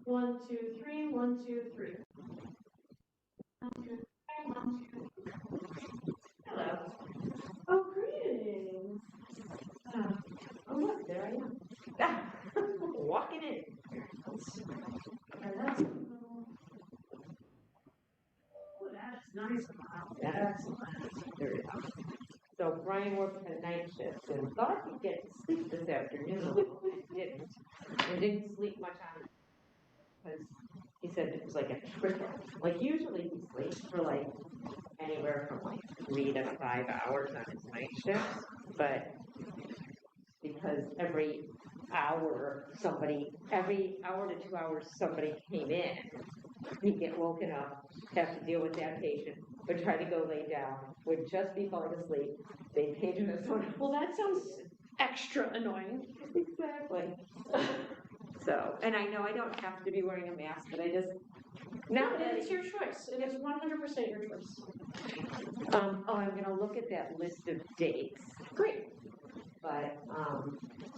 1, 2, 3, 1, 2, 3. 1, 2, 3, 1, 2, 3. Hello. Oh, greetings. Oh, look, there I am. Walking in. Hello. Oh, that's nice. That's nice. There you go. So Brian worked a night shift and thought he'd get to sleep this afternoon. Didn't. And didn't sleep much on it. Because he said it was like a trickle. Like usually he sleeps for like anywhere from like 3 to 5 hours on his night shifts. But because every hour to 2 hours somebody came in, he'd get woken up, have to deal with that patient, would try to go lay down, would just be falling asleep. They'd page him as someone else. Well, that sounds extra annoying. Exactly. So, and I know I don't have to be wearing a mask, but I just No, it's your choice. It is 100% your choice. I'm gonna look at that list of dates. Great. But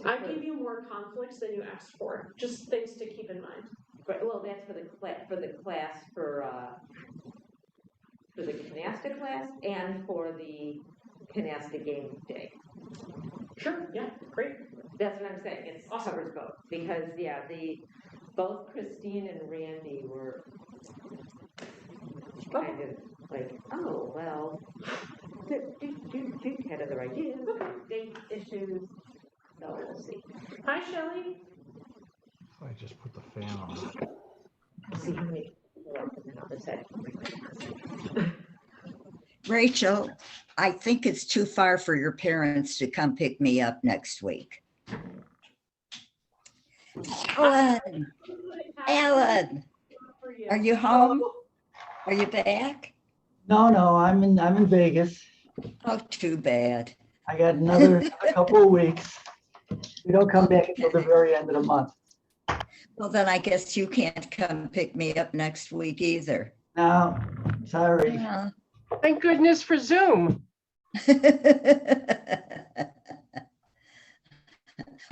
I gave you more conflicts than you asked for. Just things to keep in mind. well, that's for the class for the canasta class and for the canasta game day. Sure. Yeah. Great. That's what I'm saying. It Awesome. covers both because both Christine and Randy were kind of like, oh well, had other ideas, date issues. So we'll see. Hi, Shelley. I just put the fan on. We'll see how many people are on the other side. Rachel, I think it's too far for your parents to come pick me up next week. Alan, are you home? Are you back? No, I'm in Vegas. Oh, too bad. I got another couple of weeks. We don't come back until the very end of the month. Well, then I guess you can't come pick me up next week either. No, sorry. Yeah. Thank goodness for Zoom.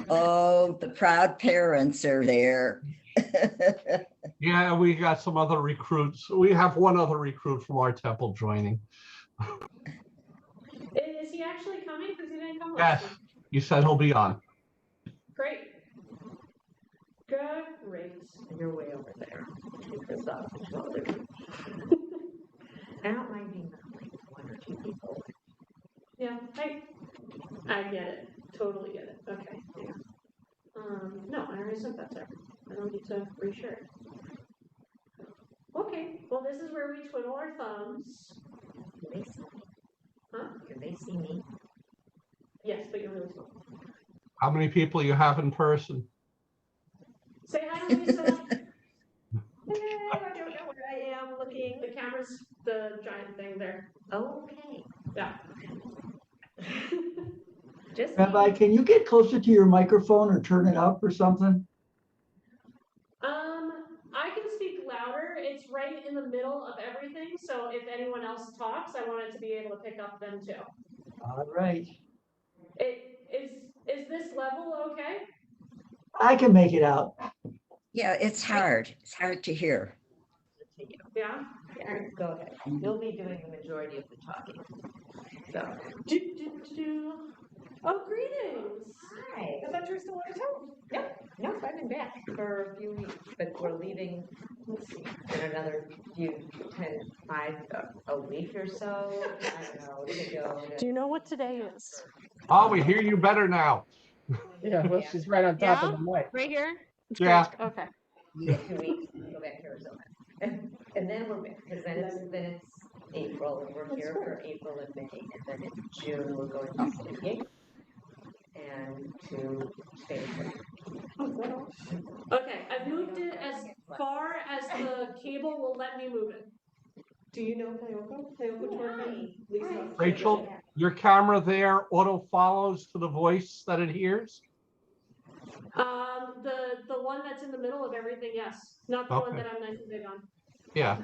Oh, the proud parents are there. Yeah, we got some other recruits. We have one other recruit from our temple joining. Is he actually coming? Because he didn't come Yes, last week. you said he'll be on. Great. Great. You're way over there. Because I don't mind being like 1 or 2 people. Yeah. I get it. Totally get it. Okay. Yeah. No, I already sent that to her. I don't need to reshare it. Okay. Well, this is where we twiddle our thumbs. Can they see me? Huh? Can they see me? Yes, but you're really small. How many people you have in person? Say hi to Lisa. I don't know where I am looking. The camera's the giant thing there. Okay. Yeah. Just Rabbi, can you get closer to your microphone or turn it up or something? I can speak louder. It's right in the middle of everything. So if anyone else talks, I want it to be able to pick up them too. All right. Is this level okay? I can make it out. Yeah, it's hard. It's hard to hear. Yeah. go ahead. You'll be doing the majority of the talking. So. Oh, greetings. Hi. I thought you were still on the phone. Yep. No, I've been back for a few weeks, but we're leaving, let's see, in another a week or so. I don't know, to go. Do you know what today is? Oh, we hear you better now. Yeah, well, she's right on top of the mic. Right here? Yeah. Okay. Yeah, 2 weeks, go back to Arizona. And then we're back, because then it's April, and we're here for April and May, and then in June, we're going to San Diego and to Spain. Okay, I've moved it as far as the cable will let me move it. Do you know Kayoko? Kayoko told me. Lisa. Rachel, your camera there auto follows to the voice that it hears? The one that's in the middle of everything, yes. Not the one that I'm nice and big on. Yeah.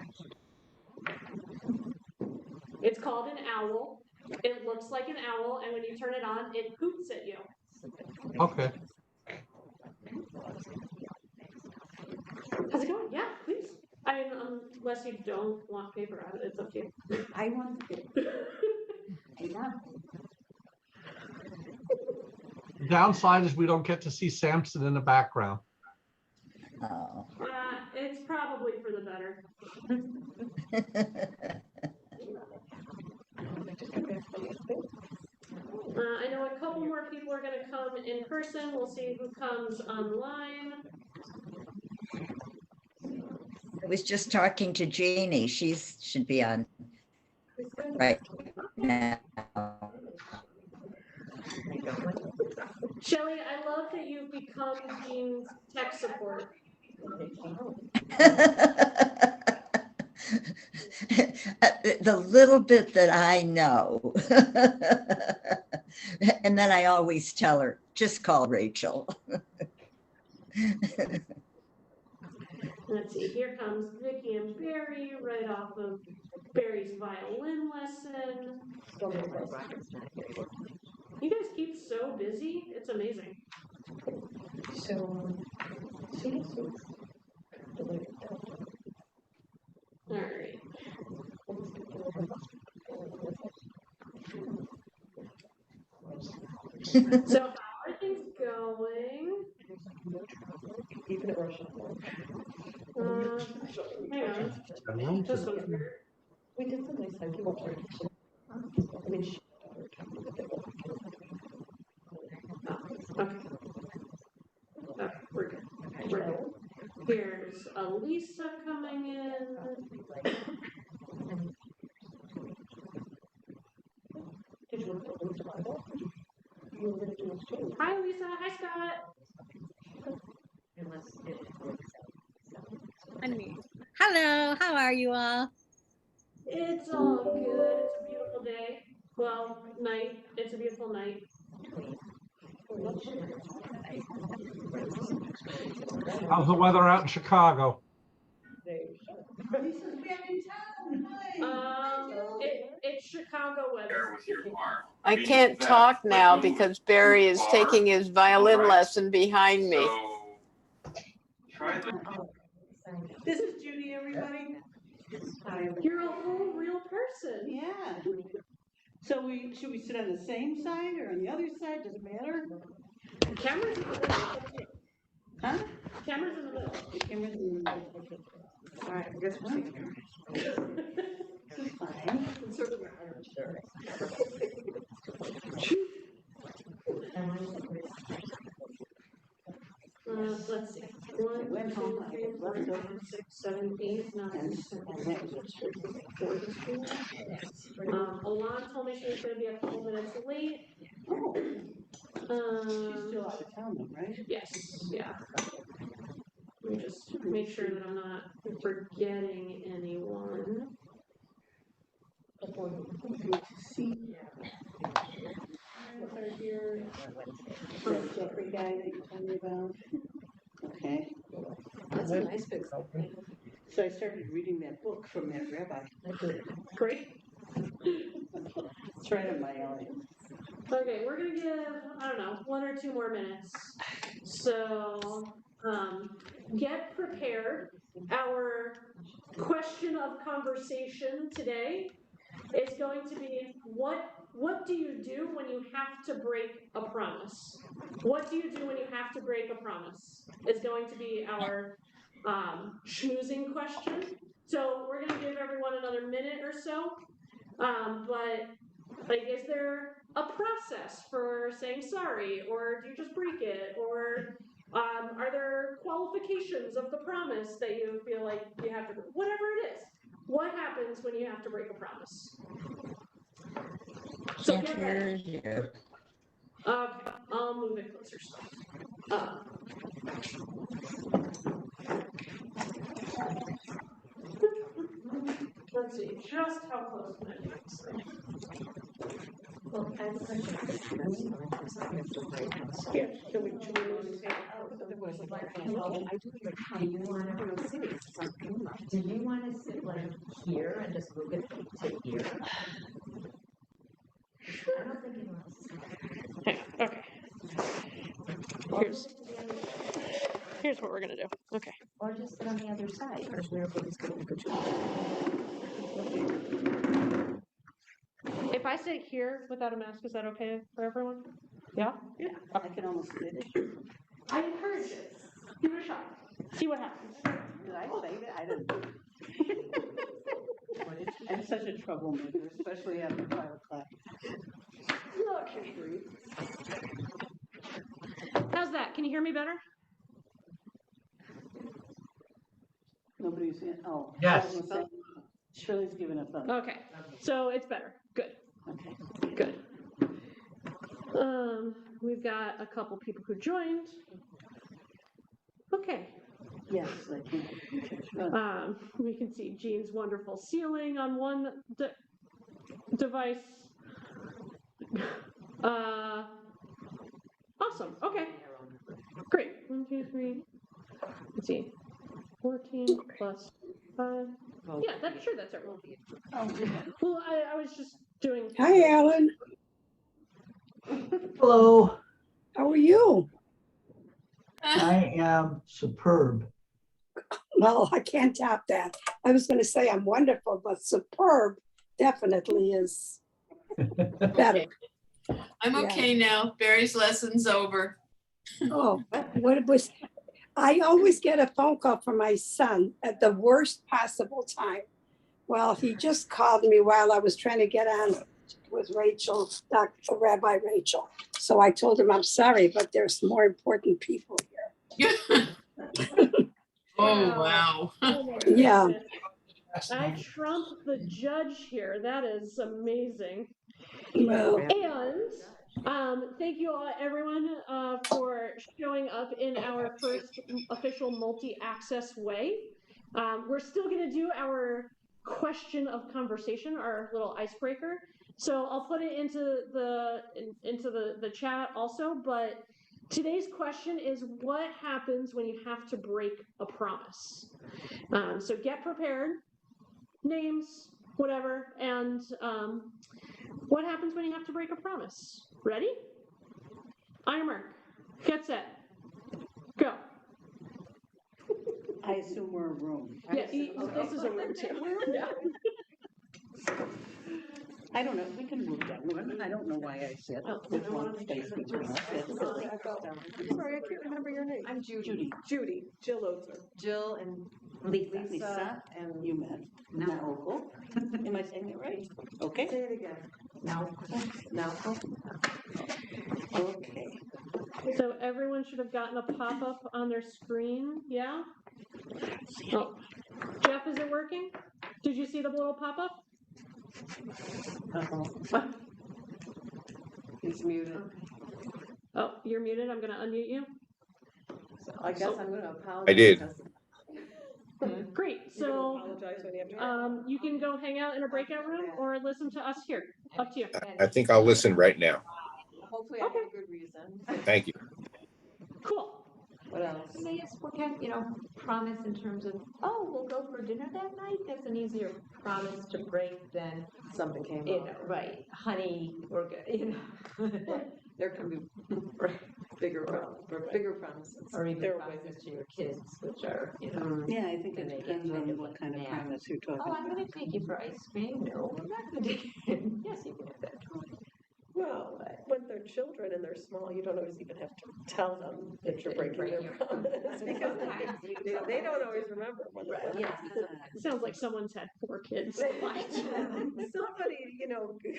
It's called an owl. It looks like an owl, and when you turn it on, it hoots at you. Okay. Has How's it going? Yeah, please. I mean, unless you don't want paper out of it, it's up to you. I want to. I love. Downside is we don't get to see Samson in the background. Oh. It's probably for the better. I know a couple more people are gonna come in person. We'll see who comes online. I was just talking to Jeannie. She should be on right now. Shelly, I love that you've become Jean's tech support. The little bit that I know. And then I always tell her, just call Rachel. Let's see, here comes Vicky and Barry right off of Barry's violin lesson. You guys keep so busy, it's amazing. So, All right. So how are things going? Hang on. This one's weird. we did some nice hiking. I mean, Okay. Okay, we're good. We're good. Here's Elisa coming in. did you want to open the Bible? You were going to do a change. Hi, Lisa. Hi, Scott. Hello, how are you all? It's all good. It's a beautiful day. Well, night. It's a beautiful night. How's the weather out in Chicago? It's Chicago weather. I can't talk now because Barry is taking his violin lesson behind me. This is Judy, everybody. You're a whole real person. Yeah. So should we sit on the same side or on the other side? Does it matter? Camera's in the middle. Huh? Camera's in the middle. The camera's in the middle. Okay. All right, I guess we'll see. This is fine. Let's see. 1, 2, 3, 4, 5, 6, 7, 8, 9, 10. Alana told me she was going to be a couple minutes late. She's still out of town, though, right? Yes, yeah. Let me just make sure that I'm not forgetting anyone. Here. That Jeffrey guy that you told me about. Okay. That's a nice big thing. So I started reading that book from that rabbi. Great. It's right up my alley. Okay, we're gonna give, I don't know, 1 or 2 more minutes. So, get prepared. Our question of conversation today is going to be, what do you do when you have to break a promise? What do you do when you have to break a promise? Is going to be our schmoozing question. So we're gonna give everyone another minute or so. But like, is there a process for saying sorry, or do you just break it, or are there qualifications of the promise that you feel like you have to, whatever it is, what happens when you have to break a promise? So Can't get hear ready. you. Okay, I'll move it closer. Let's see, just how close can I get this thing? Well, I have a question. Yeah, should we move it? Well, I do, like, how do you want to go sit? Do you want to sit like here and just move it to here? I don't think anyone else is. Okay. Here's what we're gonna do. Okay. or just sit on the other side. If I sit here without a mask, is that okay for everyone? Yeah? Yeah, I can almost fit it. I encourage it. Give it a shot. See what happens. Did I say that? I didn't. I'm such a troublemaker, especially after 5 o'clock. Okay. How's that? Can you hear me better? Nobody's in. Oh. Yes. I was gonna say, Shirley's giving a thumb. Okay. So it's better. Good. Okay. Good. We've got a couple people who joined. Okay. Yes, I can. Okay. We can see Jean's wonderful ceiling on one device. Awesome. Okay. Great. 1, 2, 3. Let's see. 14 plus 5. Yeah, that's sure that's everyone. Well, I was just doing. Hi, Alan. Hello, How are you? I am superb. Well, I can't top that. I was going to say I'm wonderful, but superb definitely is better. I'm Yeah. okay now. Barry's lesson's over. Oh, what it was, I always get a phone call from my son at the worst possible time. Well, he just called me while I was trying to get on with Rachel, Dr. Rabbi Rachel. So I told him, I'm sorry, but there's more important people here. Oh, wow. Yeah. I trump the judge here. That is amazing. Well, And thank you all, everyone, for showing up in our first official multi-access way. We're still going to do our question of conversation, our little icebreaker. So I'll put it into the chat also. But today's question is, what happens when you have to break a promise? So get prepared, names, whatever, and what happens when you have to break a promise? Ready? Eimer, get set, go. I assume we're a room. Yeah, this is a room too. Yeah. I don't know. We can move that one. I don't know why I said there's one space between us. That's silly. Sorry, I can't remember your name. I'm Judy. Judy. Jill Ozer. Jill and Lisa and you met. Now, Opal. Am I saying it right? Okay. Say it again. Now. Okay. So everyone should have gotten a pop-up on their screen, yeah? Oh. Jeff, is it working? Did you see the little pop-up? He's muted. Oh, you're muted. I'm going to unmute you. So I guess I'm going to apologize. I did. Great. So you can go hang out in a breakout room or listen to us here. Up to you. I think I'll listen right now. Hopefully I have a good reason. Thank you. Cool. What else? And they just, what kind of, promise in terms of, oh, we'll go for dinner that night? That's an easier promise to break than something came up. Right. Honey, we're good, There can be bigger promises. Or even promises to your kids, which are, Yeah, I think it depends on what kind of promise you're talking oh, about. I'm going to take you for ice cream. No, I'm not going to take you. Yes, you can have that. Well, when they're children and they're small, you don't always even have to tell them that you're breaking their promise because they don't always remember when they're Yeah. Sounds like someone's had 4 kids. Somebody,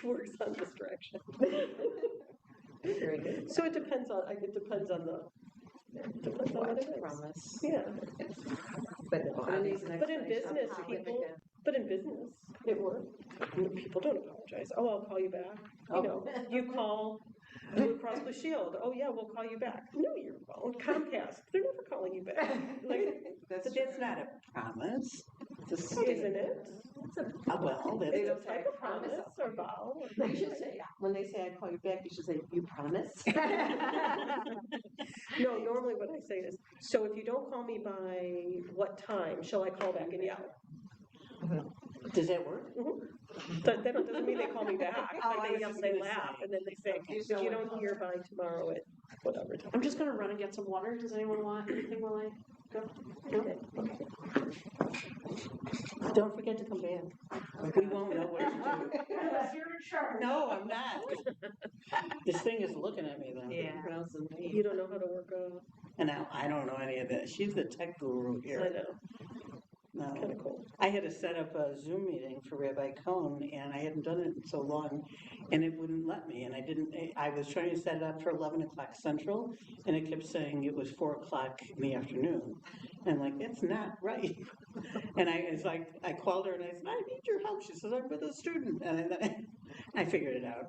works on this direction. Very good. So it depends on the what it is. Promise. Yeah. But in business, it works. People don't apologize. Oh, I'll call you back. You call Blue Cross Blue Shield. Oh yeah, we'll call you back. No, you're calling Comcast. They're never calling you back. That's not a promise. Isn't it? Well, It's a type of promise or vow. You should say, when they say I call you back, you should say, you promise? No, normally what I say is, so if you don't call me by what time, shall I call back and yell? Does that work? That doesn't mean they call me back. They laugh and then they say, if you don't hear by tomorrow at whatever time. I'm just going to run and get some water. Does anyone want anything while I Don't forget to come back. We won't know what to do. Because you're in charge. No, I'm not. This thing is looking at me though. Yeah. You don't know how to work And now I don't know any of that. She's the tech guru I here. know, No. kind of cool. I had to set up a Zoom meeting for Rabbi Cohn, and I hadn't done it in so long, and it wouldn't let me. And I was trying to set it up for 11 o'clock Central, and it kept saying it was 4 o'clock in the afternoon. And I'm like, that's not right. And I called her and I said, I need your help. She says, I'm with a student. And then I figured it out.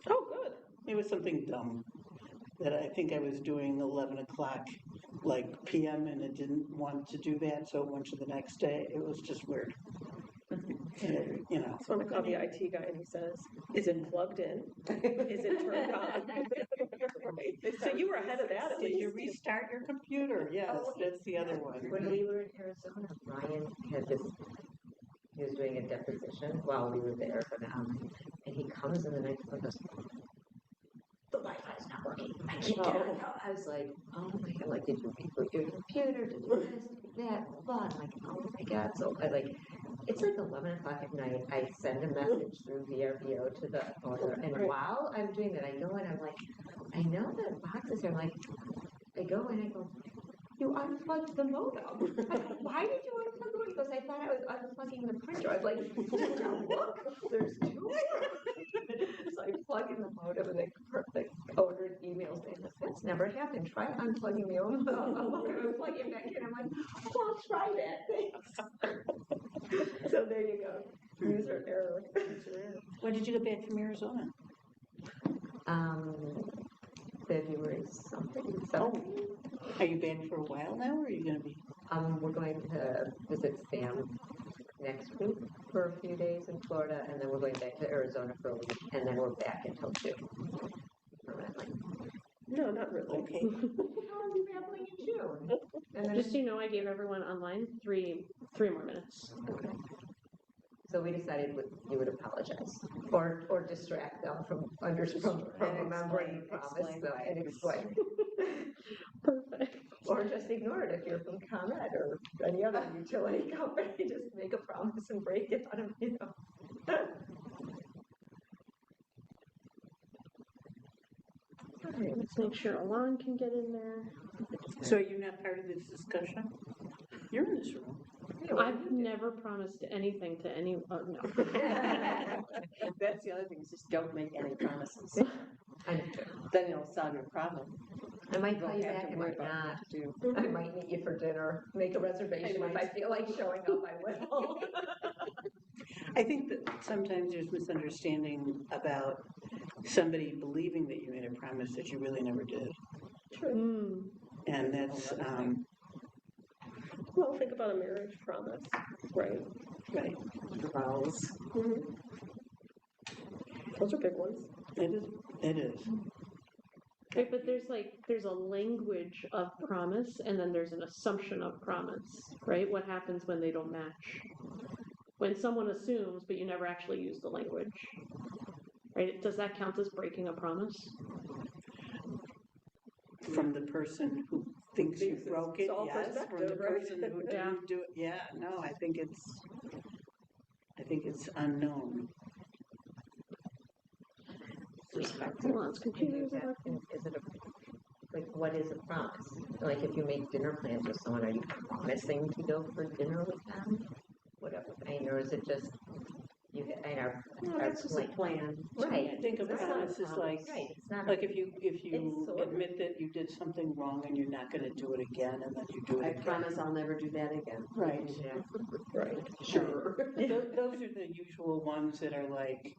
Oh, good. It was something dumb that I think I was doing 11 o'clock like PM, and it didn't want to do that, so it went to the next day. It was just weird. And, you know. So when I call the IT guy and he says, is it plugged in? Is it turned on? Right. So you were ahead of that at Did you least. restart your computer? Yes, that's the other one. When we were in Arizona, Brian had this, he was doing a deposition while we were there for them, and he comes in the next one and goes, the Wi-Fi's not working. I can't get it out. I was like, oh my God, like, did you reboot your computer? Did you this, that, blah. I'm like, oh my God. So I like, it's like 11 o'clock at night. I send a message through VRBO to the owner, and while I'm doing that, I go and I'm like, I know that box is here. I'm like, I go and I go, you unplugged the modem. I go, why did you unplug the modem? He goes, I thought I was unplugging the printer. I was like, look, there's two. So I plug in the modem, and the owner emails me, that's never happened. Try unplugging the modem and plugging it back in. I'm like, well, I'll try that. Thanks. So there you go. User error. When did you get back from Arizona? February something. Oh, are you back for a while now, or are you going to be? We're going to visit Sam next week for a few days in Florida, and then we're going back to Arizona for a week, and then we're back until June. Permanently. No, not really. Okay. I'll be traveling in June. And then Just so you know, I gave everyone online three more minutes. okay. So we decided you would apologize or distract them from remembering the promise and explain. Perfect. Or just ignore it if you're from ComEd or any other utility company. Just make a promise and break it on them, you know. All right, let's make sure Alon can get in there. So are you not part of this discussion? You're in this room. I've never promised anything to anyone. Oh, no. That's the other thing, is just don't make any promises. And Then it'll solve your problem. I might You call you don't have back, to I worry might about not. what to do. I might meet you for dinner, make a reservation. If I feel like showing up, I will. I think that sometimes there's misunderstanding about somebody believing that you made a promise that you really never did. Mm. And that's, Well, think about a marriage promise, right? right. Vows. Mm-hmm. Those are big ones. It is. Right, but there's a language of promise, and then there's an assumption of promise, right? What happens when they don't match? When someone assumes, but you never actually use the language, right? Does that count as breaking a promise? From the person who thinks you broke it, It's all yes. From the perspective, right? person who didn't do it, yeah. No, I think it's unknown. Alon's computer is up. Is it what is a promise? Like if you make dinner plans with someone, are you promising to go for dinner with them? Whatever, or is it just you our That's just a plan. Right. I think a promise is like, right. It's not like if you It's sort of- admit that you did something wrong and you're not going to do it again, and then you do it I again. promise I'll never do that again. Right. Yeah. Right. Sure. Those are the usual ones that are like,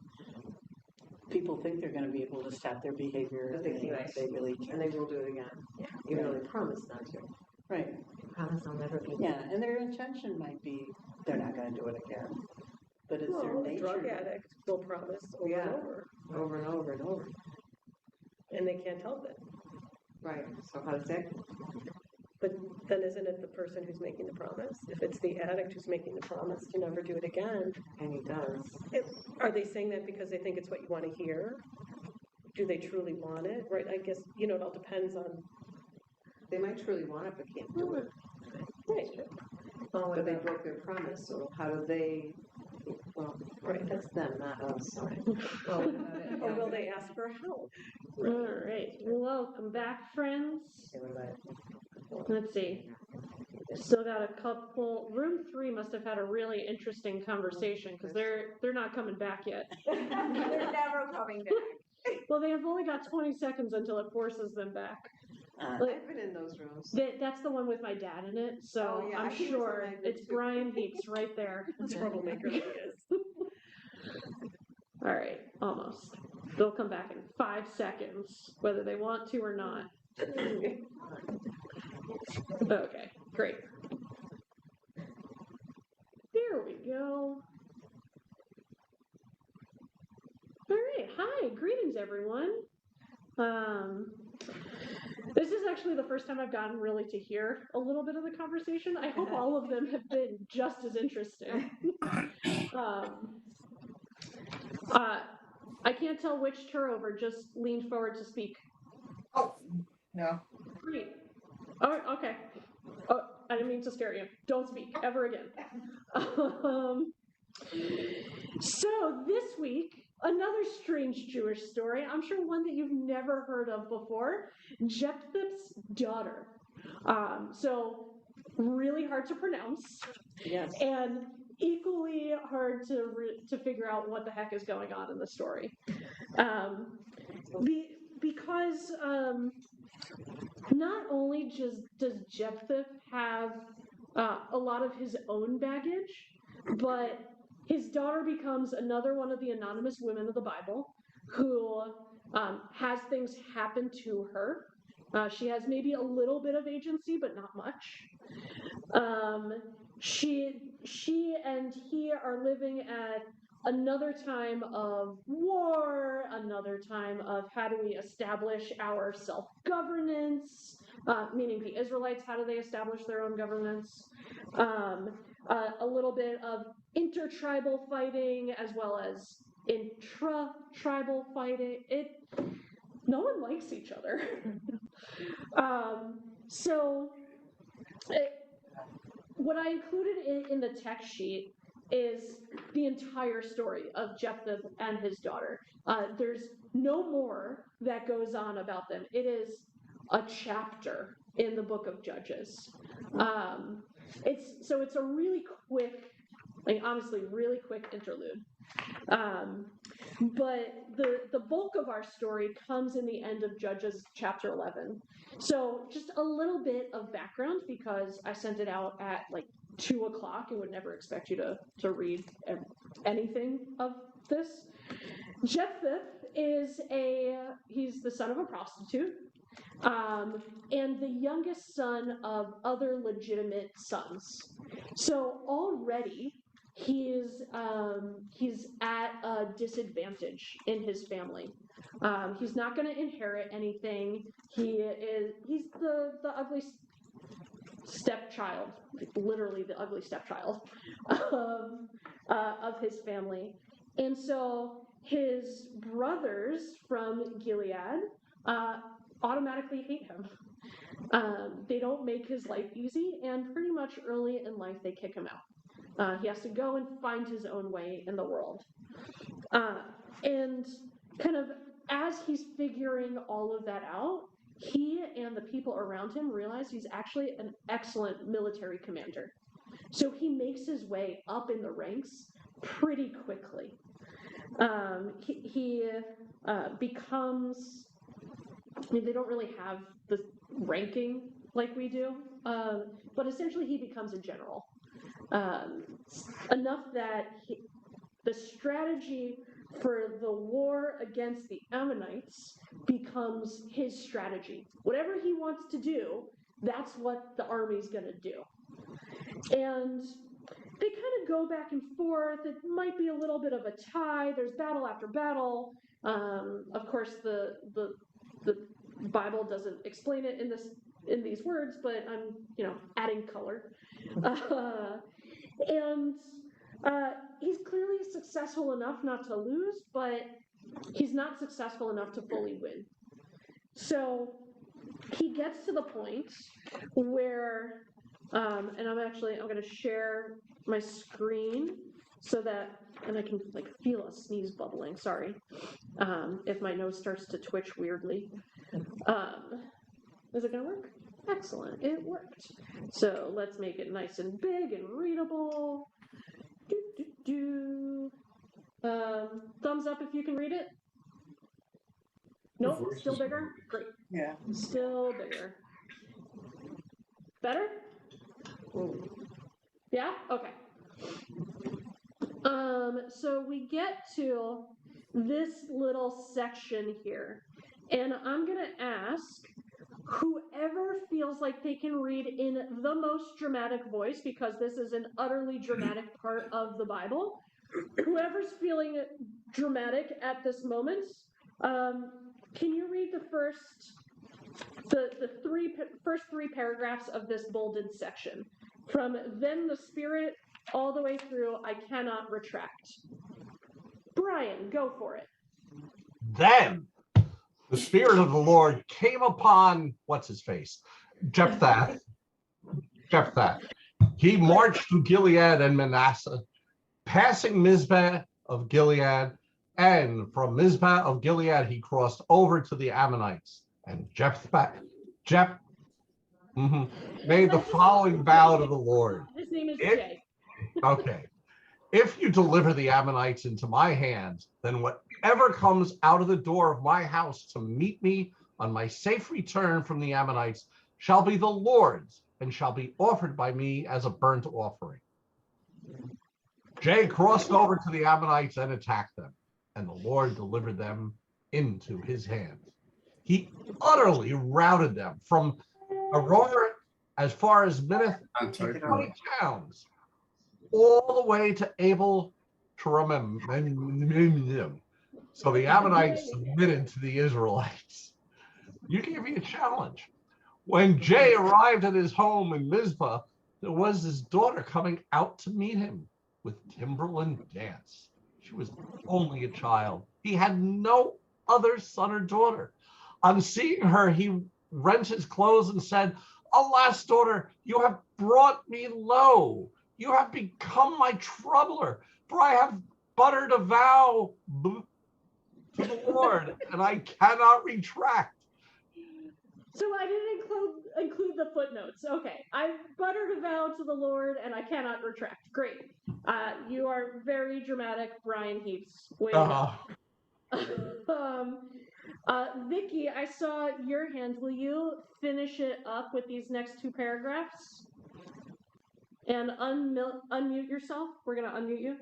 people think they're going to be able to stop their behavior, But they and can't. they really can't. And they will do it again. Yeah. Even though they promised not to. Right. Promise I'll never be. Yeah, and their intention might be they're not going to do it again, but it's their Well, a nature. drug addict will promise over and over, Over and over and over. and they can't help it. Right, so how does that? But then isn't it the person who's making the promise? If it's the addict who's making the promise to never do it again, And he does. are they saying that because they think it's what you want to hear? Do they truly want it? Right, I guess, it all depends on, They might truly want it, but can't do it. relationship. But they broke their promise, so how do they, well, right, that's them, not us. Or will they ask for help? All right, welcome back, friends. Let's see. Still got a couple. Room 3 must have had a really interesting conversation because they're not coming back yet. They're never coming back. Well, they have only got 20 seconds until it forces them back. I've been in those rooms. That's the one with my dad in it, so Oh, yeah, I'm he was in sure mine it's too. Brian Heeks right there. Troublemaker he is. All right, almost. They'll come back in 5 seconds, whether they want to or not. Okay, great. There we go. All right, hi, greetings everyone. This is actually the first time I've gotten really to hear a little bit of the conversation. I hope all of them have been just as interesting. I can't tell which turnover just leaned forward to speak. Oh, no. Great. Oh, okay. Oh, I didn't mean to scare you. Don't speak ever again. So this week, another strange Jewish story. I'm sure one that you've never heard of before. Jephthath's daughter. So really hard to pronounce. Yes. And equally hard to figure out what the heck is going on in the story. Because not only does Jephthath have a lot of his own baggage, but his daughter becomes another one of the anonymous women of the Bible who has things happen to her. She has maybe a little bit of agency, but not much. She and he are living at another time of war, another time of how do we establish our self-governance, meaning the Israelites, how do they establish their own governance? A little bit of intertribal fighting as well as intra-tribal fighting. No one likes each other. What I included in the text sheet is the entire story of Jephthath and his daughter. There's no more that goes on about them. It is a chapter in the book of Judges. It's a really quick, honestly, really quick interlude. But the bulk of our story comes in the end of Judges chapter 11. So just a little bit of background because I sent it out at 2 o'clock and would never expect you to read anything of this. Jephthath he's the son of a prostitute and the youngest son of other legitimate sons. So already he's at a disadvantage in his family. He's not going to inherit anything. He's the ugly stepchild, literally the ugly stepchild of his family. And so his brothers from Gilead automatically hate him. They don't make his life easy, and pretty much early in life they kick him out. He has to go and find his own way in the world. And kind of as he's figuring all of that out, he and the people around him realize he's actually an excellent military commander. So he makes his way up in the ranks pretty quickly. He becomes, they don't really have the ranking like we do, but essentially he becomes a general. Enough that the strategy for the war against the Ammonites becomes his strategy. Whatever he wants to do, that's what the army's going to do. And they kind of go back and forth. It might be a little bit of a tie. There's battle after battle. Of course, the Bible doesn't explain it in these words, but I'm adding color. And he's clearly successful enough not to lose, but he's not successful enough to fully win. So he gets to the point where And I'm gonna share my screen so that, and I can like feel a sneeze bubbling, sorry. If my nose starts to twitch weirdly. Is it gonna work? Excellent, it worked. So let's make it nice and big and readable. Thumbs up if you can read it. Nope, still bigger? Great. Yeah. Still bigger. Better? Yeah? Okay. So we get to this little section here, and I'm gonna ask whoever feels like they can read in the most dramatic voice, because this is an utterly dramatic part of the Bible. Whoever's feeling dramatic at this moment, can you read the first three paragraphs of this bolded section? From then the Spirit all the way through, I cannot retract. Brian, go for it. Then the Spirit of the Lord came upon, what's his face? Jephthath. He marched through Gilead and Manasseh, passing Mizpah of Gilead, and from Mizpah of Gilead he crossed over to the Ammonites. And Jephthath made the following vow to the Lord. His name is Jay. Okay. If you deliver the Ammonites into my hands, then whatever comes out of the door of my house to meet me on my safe return from the Ammonites shall be the Lord's and shall be offered by me as a burnt offering. Jay crossed over to the Ammonites and attacked them, and the Lord delivered them into his hands. He utterly routed them from Aurora as far as Minnith, 20 towns, all the way to Abel Taramim. So the Ammonites submitted to the Israelites. You gave me a challenge. When Jay arrived at his home in Mizpah, there was his daughter coming out to meet him with timbrel and dance. She was only a child. He had no other son or daughter. On seeing her, he rent his clothes and said, "Alas, daughter, you have brought me low. You have become my troubler, for I have buttered a vow to the Lord, and I cannot retract." So I didn't include the footnotes. Okay, I buttered a vow to the Lord, and I cannot retract. Great. You are very dramatic, Brian Heaps. Vicky, I saw your hand. Will you finish it up with these next two paragraphs? And unmute yourself. We're going to unmute you.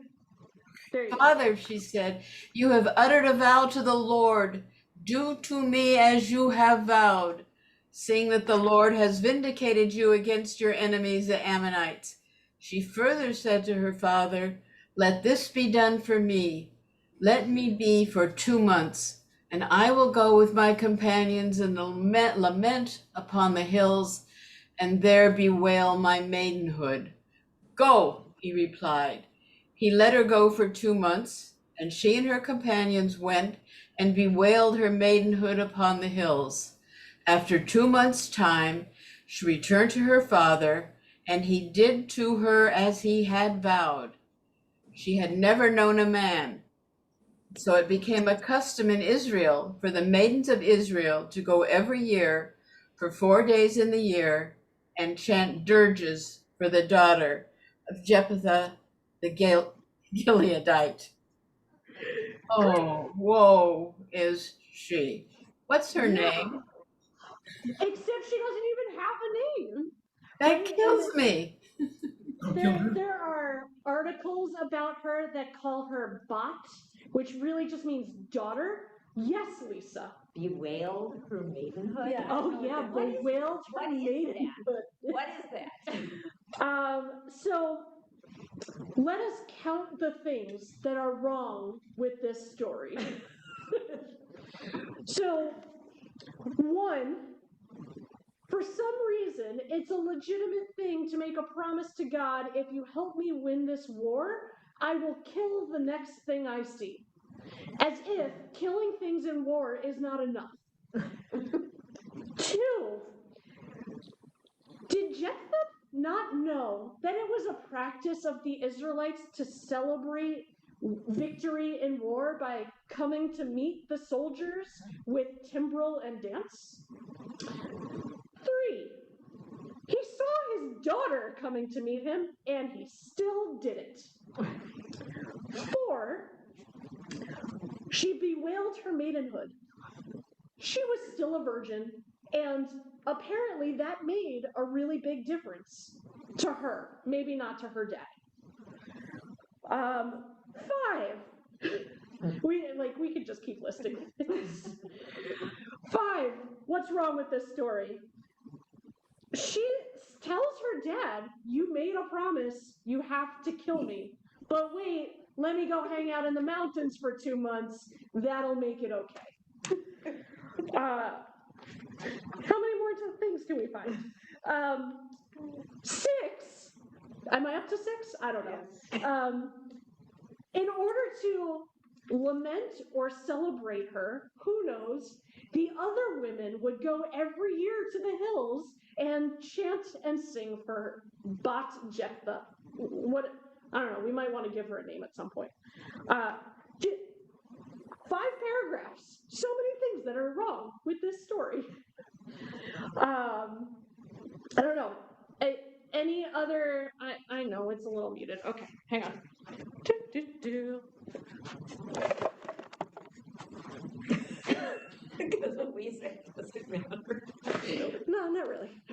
There you go. Father, she said, you have uttered a vow to the Lord. Do to me as you have vowed, seeing that the Lord has vindicated you against your enemies, the Ammonites. She further said to her father, let this be done for me. Let me be for 2 months, and I will go with my companions and lament upon the hills, and there bewail my maidenhood. Go, he replied. He let her go for 2 months, and she and her companions went and bewailed her maidenhood upon the hills. After 2 months' time, she returned to her father, and he did to her as he had vowed. She had never known a man. So it became a custom in Israel for the maidens of Israel to go every year for 4 days in the year and chant dirges for the daughter of Jephthath the Gileadite. Oh, woe is she. What's her name? Except she doesn't even have a name. That kills me. There are articles about her that call her Bat, which really just means daughter. Yes, Lisa. Bewailed her maidenhood? Yeah. Oh, yeah, bewailed her maidenhood. What is that? So let us count the things that are wrong with this story. So, one, for some reason, it's a legitimate thing to make a promise to God, if you help me win this war, I will kill the next thing I see. As if killing things in war is not enough. 2, did Jephthath not know that it was a practice of the Israelites to celebrate victory in war by coming to meet the soldiers with timbrel and dance? 3, he saw his daughter coming to meet him, and he still did it. 4, she bewailed her maidenhood. She was still a virgin, and apparently that made a really big difference to her, maybe not to her dad. 5, we could just keep listing this. 5, what's wrong with this story? She tells her dad, you made a promise, you have to kill me. But wait, let me go hang out in the mountains for 2 months. That'll make it okay. How many more things can we find? 6, am I up to 6? I don't know. In order to lament or celebrate her, who knows, the other women would go every year to the hills and chant and sing for Bat Jephthath. What, I don't know, we might want to give her a name at some point. 5 paragraphs, so many things that are wrong with this story. I don't know. Any other, I know it's a little muted. Okay, hang on. Because what we say doesn't matter. No, not really.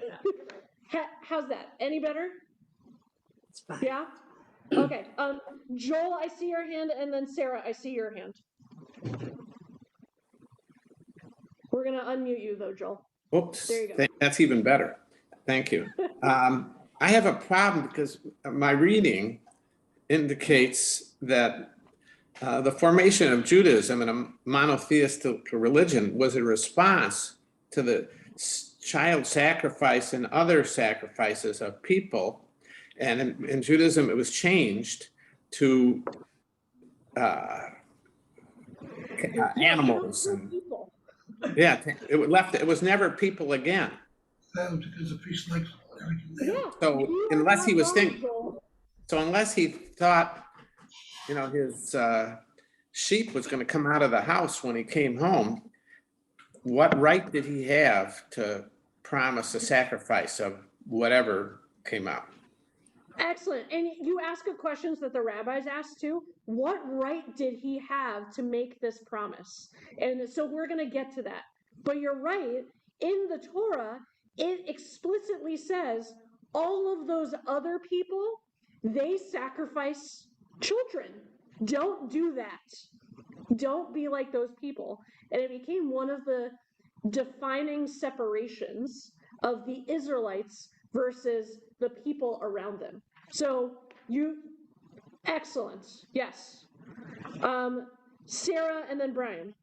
How's that? Any better? It's fine. Yeah? Okay. Joel, I see your hand, and then Sarah, I see your hand. We're gonna unmute you though, Joel. Oops, There you go. that's even better. Thank you. I have a problem because my reading indicates that the formation of Judaism and a monotheistic religion was a response to the child sacrifice and other sacrifices of people. And in Judaism, it was changed to animals. And, yeah, it was never people again. Because the priest likes everything. Yeah. So unless he was thinking, unless he thought, his sheep was going to come out of the house when he came home, what right did he have to promise a sacrifice of whatever came out? Excellent. And you ask of questions that the rabbis asked too. What right did he have to make this promise? And so we're going to get to that. But you're right. In the Torah, it explicitly says all of those other people, they sacrifice children. Don't do that. Don't be like those people. And it became one of the defining separations of the Israelites versus the people around them. So excellent. Yes. Sarah and then Brian.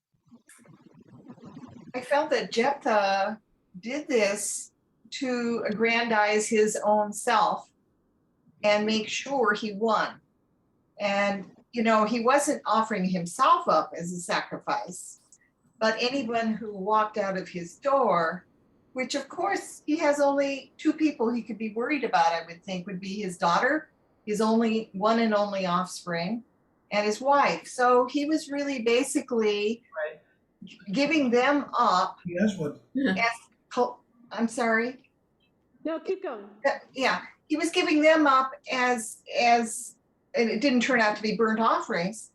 I felt that Jephtha did this to aggrandize his own self and make sure he won. And, he wasn't offering himself up as a sacrifice, but anyone who walked out of his door, which of course he has only 2 people he could be worried about, I would think, would be his daughter, his only one and only offspring, and his wife. So he was really basically giving them up. Yes, what? I'm sorry. No, keep going. Yeah, he was giving them up as, and it didn't turn out to be burnt offerings,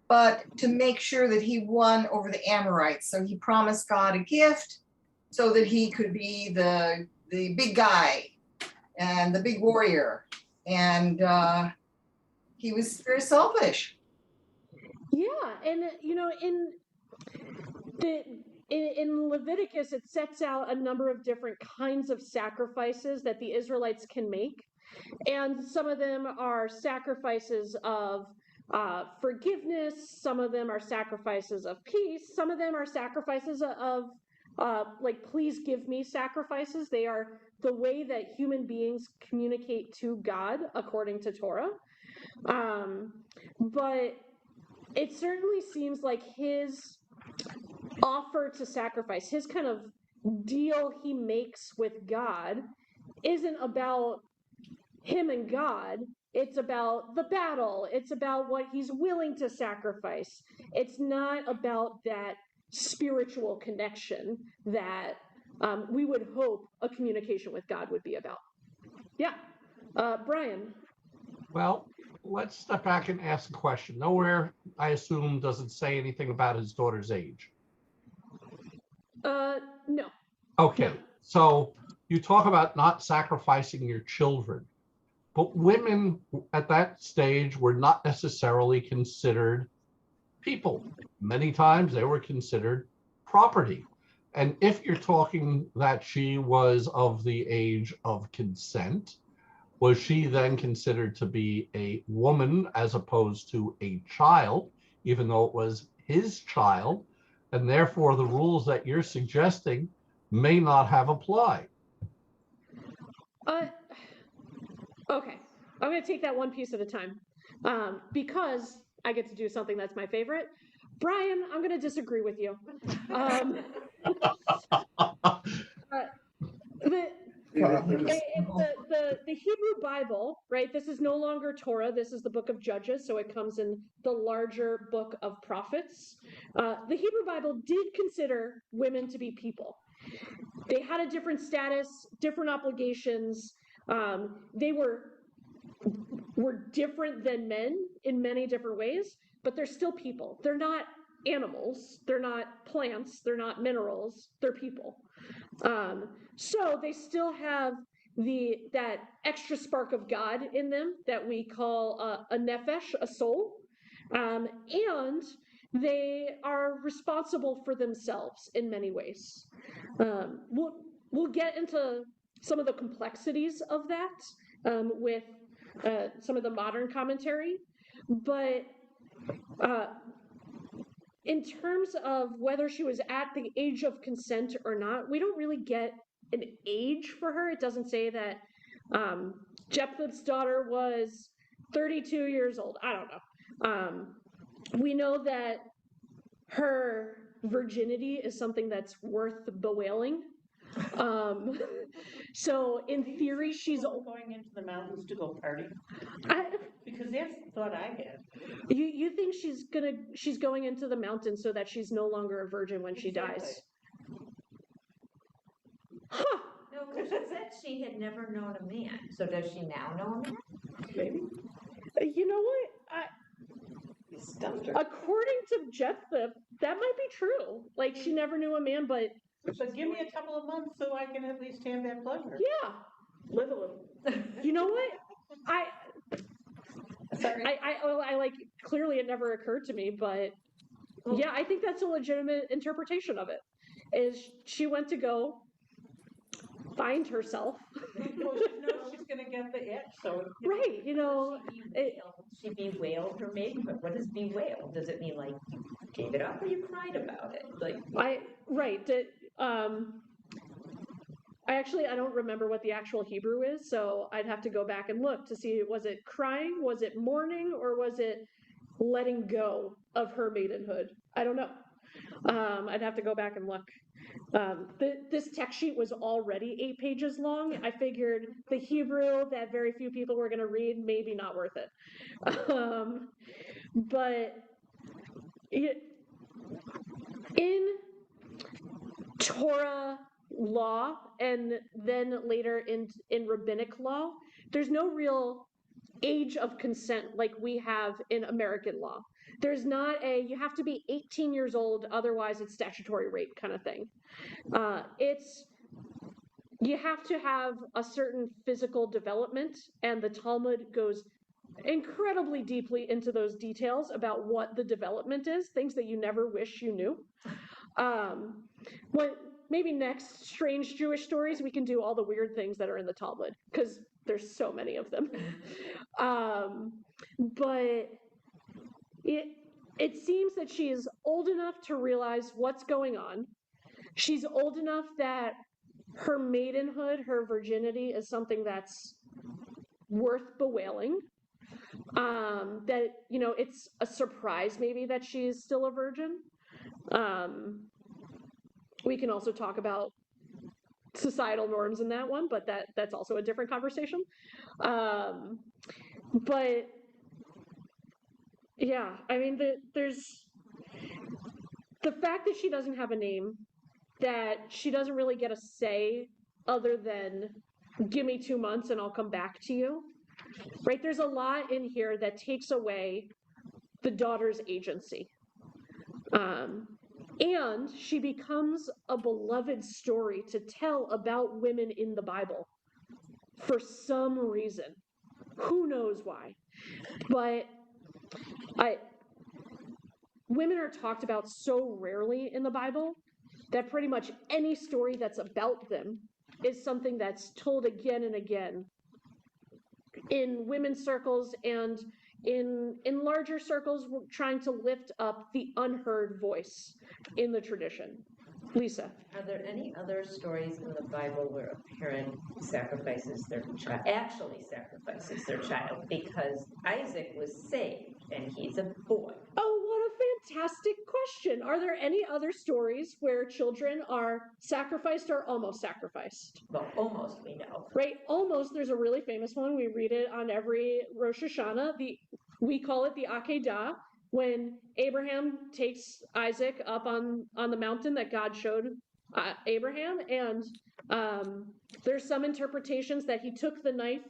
but to make sure that he won over the Amorites. So he promised God a gift so that he could be the big guy and the big warrior. And he was very selfish. Yeah, and in Leviticus, it sets out a number of different kinds of sacrifices that the Israelites can make. And some of them are sacrifices of forgiveness. Some of them are sacrifices of peace. Some of them are sacrifices of please give me sacrifices. They are the way that human beings communicate to God according to Torah. But it certainly seems like his offer to sacrifice, his kind of deal he makes with God, isn't about him and God. It's about the battle. It's about what he's willing to sacrifice. It's not about that spiritual connection that we would hope a communication with God would be about. Yeah. Brian. Well, let's step back and ask a question. Nowhere, I assume, does it say anything about his daughter's age. No. Okay, so you talk about not sacrificing your children, but women at that stage were not necessarily considered people. Many times they were considered property. And if you're talking that she was of the age of consent, was she then considered to be a woman as opposed to a child, even though it was his child? And therefore, the rules that you're suggesting may not have applied. Okay, I'm going to take that one piece at a time because I get to do something that's my favorite. Brian, I'm going to disagree with you. The Hebrew Bible, right? This is no longer Torah. This is the book of Judges, so it comes in the larger book of prophets. The Hebrew Bible did consider women to be people. They had a different status, different obligations. They were different than men in many different ways, but they're still people. They're not animals. They're not plants. They're not minerals. They're people. So they still have that extra spark of God in them that we call a nefesh, a soul, and they are responsible for themselves in many ways. We'll get into some of the complexities of that with some of the modern commentary, but in terms of whether she was at the age of consent or not, we don't really get an age for her. It doesn't say that Jephtha's daughter was 32 years old. I don't know. We know that her virginity is something that's worth bewailing. So in theory, she's going into the mountains to go party. Because that's the thought I had. You think she's going into the mountains so that she's no longer a virgin when she dies? Huh. No, because she said she had never known a man. So does she now know a man? Maybe. You know what? According to Jephthath, that might be true. Like she never knew a man, but so give me a couple of months so I can at least have that pleasure. Yeah. Live a little. You know what? I like clearly it never occurred to me, but yeah, I think that's a legitimate interpretation of it. Is she went to go find herself. Well, she knows she's going to get the itch, so right, you know. She bewailed her maidenhood. What does bewail? Does it mean like you gave it up or you cried about it? Like I don't remember what the actual Hebrew is, so I'd have to go back and look to see, was it crying, was it mourning, or was it letting go of her maidenhood? I don't know. I'd have to go back and look. This text sheet was already 8 pages long. I figured the Hebrew that very few people were going to read, maybe not worth it. But in Torah law and then later in rabbinic law, there's no real age of consent like we have in American law. There's not you have to be 18 years old, otherwise it's statutory rape kind of thing. You have to have a certain physical development, and the Talmud goes incredibly deeply into those details about what the development is, things that you never wish you knew. Maybe next Strange Jewish Stories, we can do all the weird things that are in the Talmud, because there's so many of them. But it seems that she is old enough to realize what's going on. She's old enough that her maidenhood, her virginity is something that's worth bewailing. That, you know, it's a surprise maybe that she's still a virgin. We can also talk about societal norms in that one, but that's also a different conversation. But yeah, I mean, there's the fact that she doesn't have a name, that she doesn't really get a say other than give me 2 months and I'll come back to you, right? There's a lot in here that takes away the daughter's agency. And she becomes a beloved story to tell about women in the Bible for some reason. Who knows why? But women are talked about so rarely in the Bible that pretty much any story that's about them is something that's told again and again in women's circles and in larger circles. We're trying to lift up the unheard voice in the tradition. Lisa. Are there any other stories in the Bible where a parent sacrifices their child, actually sacrifices their child? Because Isaac was saved and he's a boy. Oh, what a fantastic question. Are there any other stories where children are sacrificed or almost sacrificed? Well, almost we know. Right, almost. There's a really famous one. We read it on every Rosh Hashanah. We call it the Akedah, when Abraham takes Isaac up on the mountain that God showed Abraham. And there's some interpretations that he took the knife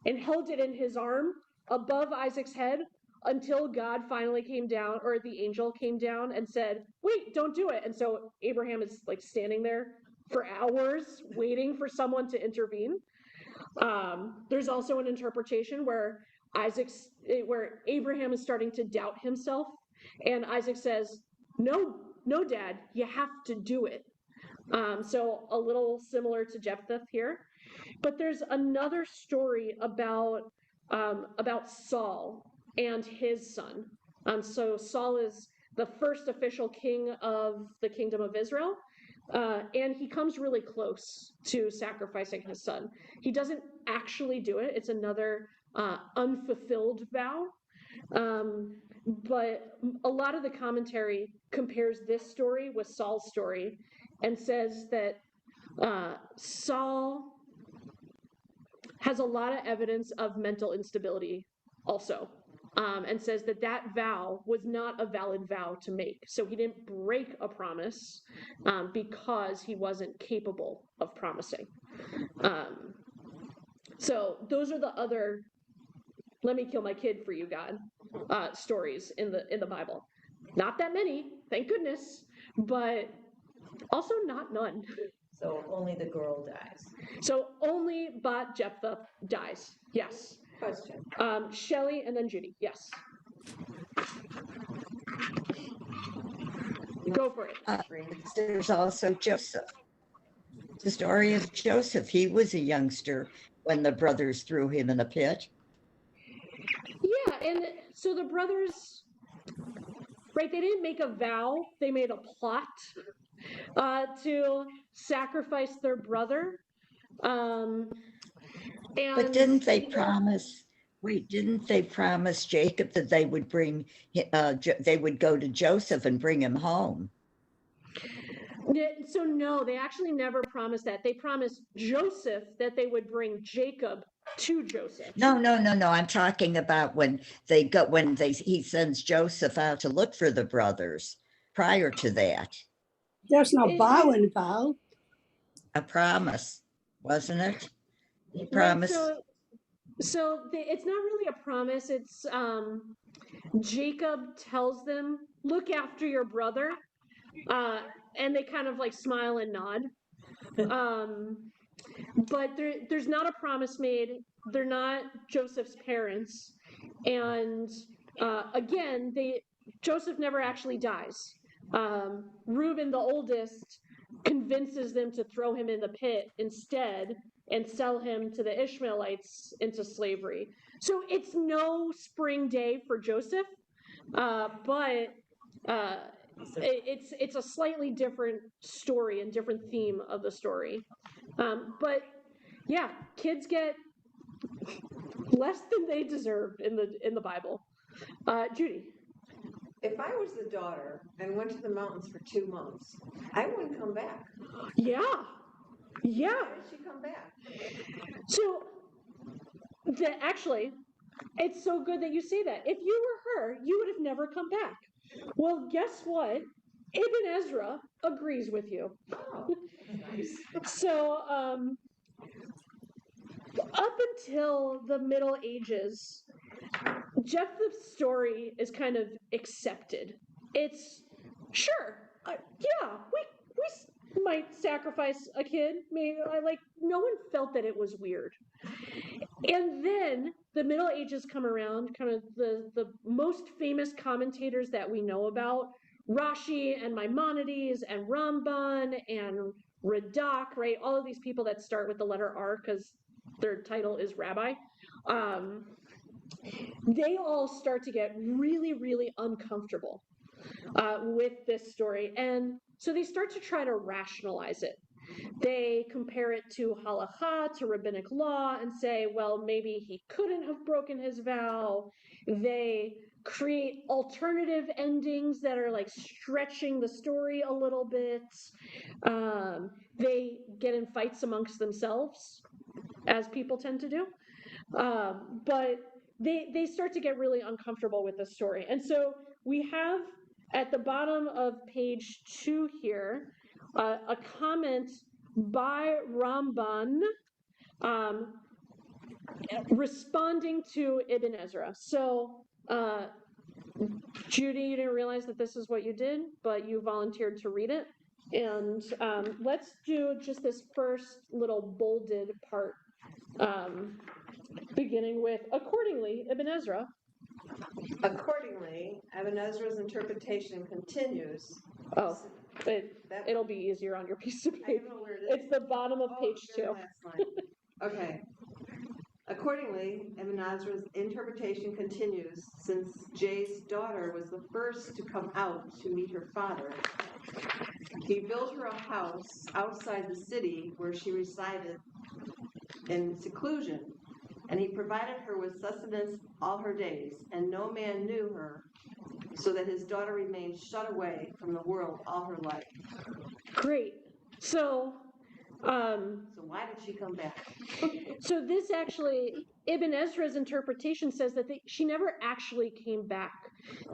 and held it in his arm above Isaac's head until God finally came down, or the angel came down and said, wait, don't do it. And so Abraham is like standing there for hours waiting for someone to intervene. There's also an interpretation where Abraham is starting to doubt himself, and Isaac says, no, Dad, you have to do it. So a little similar to Jephthath here. But there's another story about Saul and his son. So Saul is the first official king of the kingdom of Israel. And he comes really close to sacrificing his son. He doesn't actually do it. It's another unfulfilled vow. But a lot of the commentary compares this story with Saul's story and says that Saul has a lot of evidence of mental instability also. And says that vow was not a valid vow to make. So he didn't break a promise because he wasn't capable of promising. So those are the other, let me kill my kid for you, God, stories in the Bible. Not that many, thank goodness, but also not none. So only the girl dies. So only Bat Jephthath dies, yes. Question. Shelley and then Judy, yes. Go for it. There's also Joseph. The story of Joseph. He was a youngster when the brothers threw him in a pit. Yeah, and so the brothers, right, they didn't make a vow, they made a plot to sacrifice their brother. But didn't they promise? Wait, didn't they promise Jacob that they would they would go to Joseph and bring him home? So no, they actually never promised that. They promised Joseph that they would bring Jacob to Joseph. No. I'm talking about when he sends Joseph out to look for the brothers. Prior to that, there's no vow involved. A promise, wasn't it? He promised. So it's not really a promise. It's Jacob tells them, look after your brother. And they kind of like smile and nod. But there's not a promise made. They're not Joseph's parents. And again, Joseph never actually dies. Reuben, the oldest, convinces them to throw him in the pit instead and sell him to the Ishmaelites into slavery. So it's no spring day for Joseph, but it's a slightly different story and different theme of the story. But yeah, kids get less than they deserve in the Bible. Judy. If I was the daughter and went to the mountains for 2 months, I wouldn't come back. Yeah. Yeah. Why did she come back? So, actually, it's so good that you say that. If you were her, you would have never come back. Well, guess what? Ibn Ezra agrees with you. Nice. So, up until the Middle Ages, Jephtha's story is kind of accepted. It's sure, yeah, we might sacrifice a kid. Maybe like no one felt that it was weird. And then the Middle Ages come around, kind of the most famous commentators that we know about, Rashi and Maimonides and Ramban and Radak, right? All of these people that start with the letter R because their title is rabbi. They all start to get really, really uncomfortable with this story. And so they start to try to rationalize it. They compare it to halakha, to rabbinic law, and say, well, maybe he couldn't have broken his vow. They create alternative endings that are like stretching the story a little bit. They get in fights amongst themselves, as people tend to do. But they start to get really uncomfortable with the story. And so we have at the bottom of page 2 here a comment by Ramban responding to Ibn Ezra. So, Judy, you didn't realize that this is what you did, but you volunteered to read it. And let's do just this first little bolded part, beginning with, accordingly, Ibn Ezra. Accordingly, Ibn Ezra's interpretation continues. Oh, it'll be easier on your piece of paper. It's the bottom of page 2. Okay. Accordingly, Ibn Ezra's interpretation continues since Jay's daughter was the first to come out to meet her father. He built her a house outside the city where she resided in seclusion, and he provided her with sustenance all her days, and no man knew her, so that his daughter remained shut away from the world all her life. Great. So why did she come back? So this actually, Ibn Ezra's interpretation says that she never actually came back.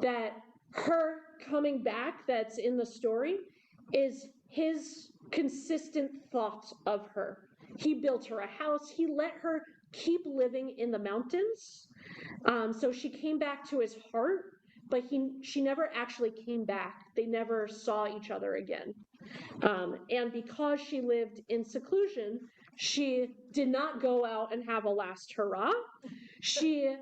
That her coming back that's in the story is his consistent thought of her. He built her a house. He let her keep living in the mountains. So she came back to his heart, but she never actually came back. They never saw each other again. And because she lived in seclusion, she did not go out and have a last hurrah. She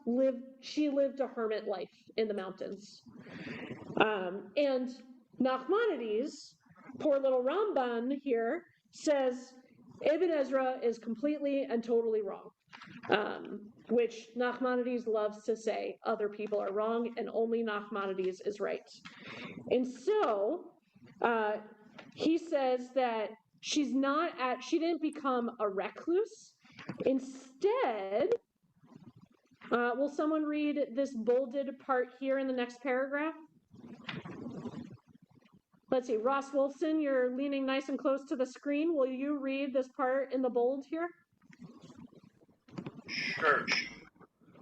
lived a hermit life in the mountains. And Nachmanides, poor little Ramban here, says Ibn Ezra is completely and totally wrong. Which Nachmanides loves to say other people are wrong and only Nachmanides is right. And so he says that she didn't become a recluse. Instead, will someone read this bolded part here in the next paragraph? Let's see, Ross Wolfson, you're leaning nice and close to the screen. Will you read this part in the bold here? Sure.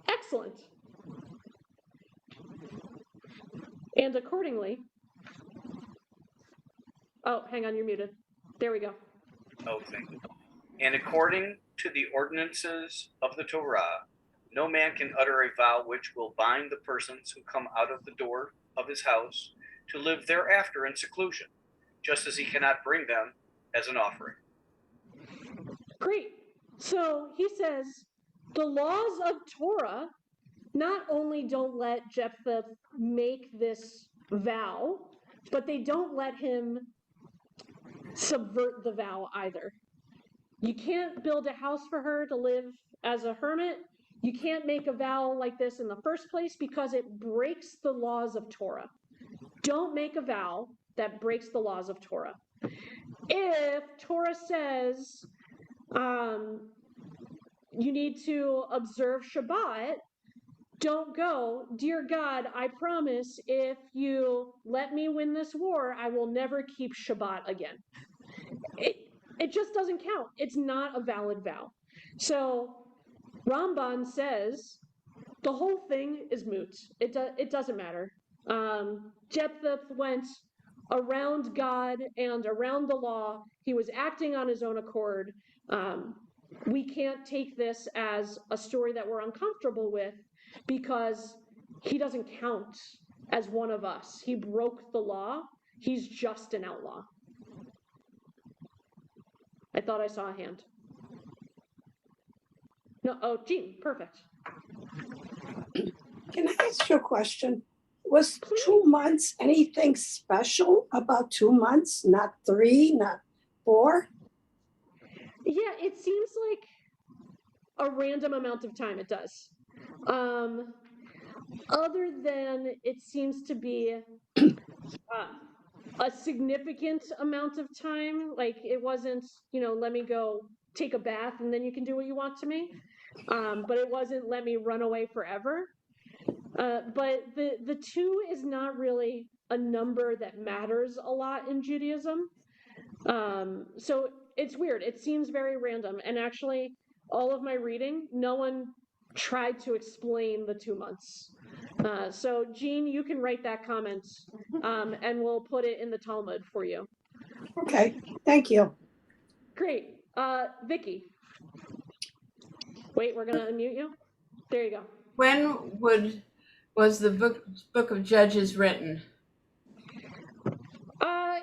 Excellent. And accordingly, oh, hang on, you're muted. There we go. Oh, thank you. And according to the ordinances of the Torah, no man can utter a vow which will bind the persons who come out of the door of his house to live thereafter in seclusion, just as he cannot bring them as an offering. Great. So he says the laws of Torah not only don't let Jephthath make this vow, but they don't let him subvert the vow either. You can't build a house for her to live as a hermit. You can't make a vow like this in the first place because it breaks the laws of Torah. Don't make a vow that breaks the laws of Torah. If Torah says you need to observe Shabbat, don't go, dear God, I promise if you let me win this war, I will never keep Shabbat again. it just doesn't count. It's not a valid vow. So Ramban says the whole thing is moot. It doesn't matter. Jephthath went around God and around the law. He was acting on his own accord. We can't take this as a story that we're uncomfortable with because he doesn't count as one of us. He broke the law. He's just an outlaw. I thought I saw a hand. No, oh, Jean, perfect. Can I ask you a question? Was 2 months anything special about 2 months, not 3, not 4? Yeah, it seems like a random amount of time. It does. Other than it seems to be a significant amount of time. Like it wasn't, let me go take a bath and then you can do what you want to me. But it wasn't let me run away forever. But the 2 is not really a number that matters a lot in Judaism. So it's weird. It seems very random. And actually, all of my reading, no one tried to explain the 2 months. So Jean, you can write that comment, and we'll put it in the Talmud for you. Okay, thank you. Great. Vicky. Wait, we're gonna unmute you. There you go. When was the book of Judges written?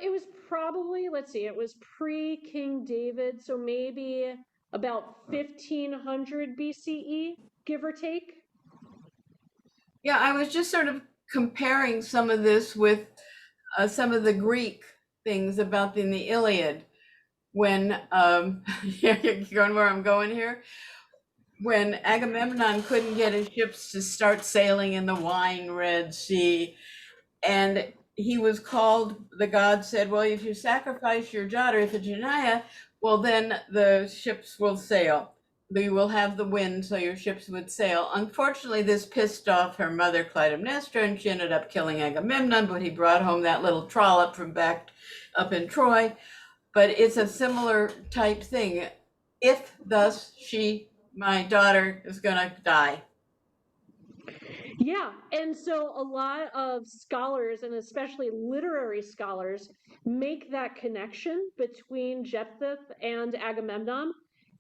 It was probably, let's see, it was pre-King David, so maybe about 1500 BCE, give or take. Yeah, I was just sort of comparing some of this with some of the Greek things about in the Iliad, when you're going where I'm going here. When Agamemnon couldn't get his ships to start sailing in the wine Red Sea, and he was called, the god said, well, if you sacrifice your daughter Iphigenia, well, then the ships will sail. You will have the wind, so your ships would sail. Unfortunately, this pissed off her mother, Clytemnestra, and she ended up killing Agamemnon, but he brought home that little trollop from back up in Troy. But it's a similar type thing. If thus my daughter is gonna die. Yeah, and so a lot of scholars, and especially literary scholars, make that connection between Jephthath and Agamemnon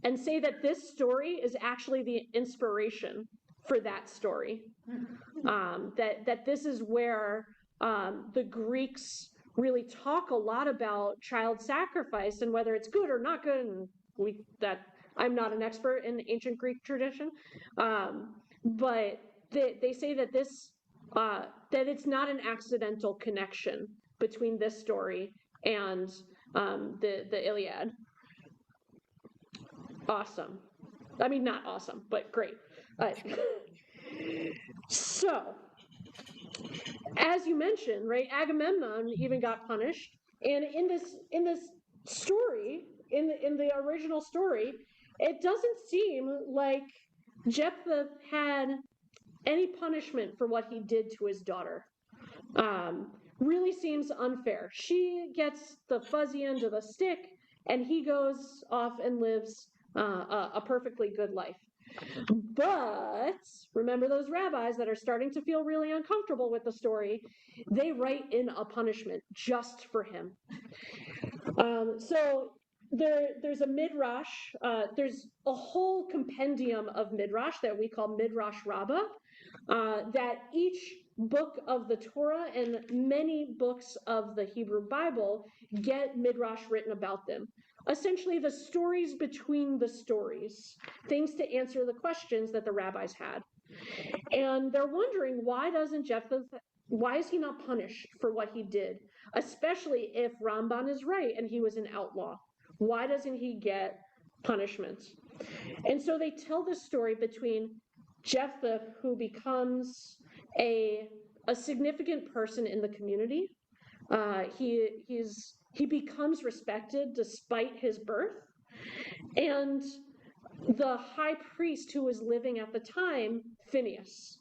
and say that this story is actually the inspiration for that story. That this is where the Greeks really talk a lot about child sacrifice and whether it's good or not good, and I'm not an expert in ancient Greek tradition, but they say that that it's not an accidental connection between this story and the Iliad. Awesome. I mean, not awesome, but great. So, as you mentioned, right, Agamemnon even got punished, and in this story, in the original story, it doesn't seem like Jephthath had any punishment for what he did to his daughter. Really seems unfair. She gets the fuzzy end of the stick, and he goes off and lives a perfectly good life. But remember those rabbis that are starting to feel really uncomfortable with the story, they write in a punishment just for him. So there's a midrash, there's a whole compendium of midrash that we call Midrash Rabbah, that each book of the Torah and many books of the Hebrew Bible get midrash written about them. Essentially, the stories between the stories, things to answer the questions that the rabbis had. And they're wondering, why is he not punished for what he did? Especially if Ramban is right and he was an outlaw. Why doesn't he get punishment? And so they tell the story between Jephthath, who becomes a significant person in the community. He becomes respected despite his birth. And the high priest who was living at the time, Phineas.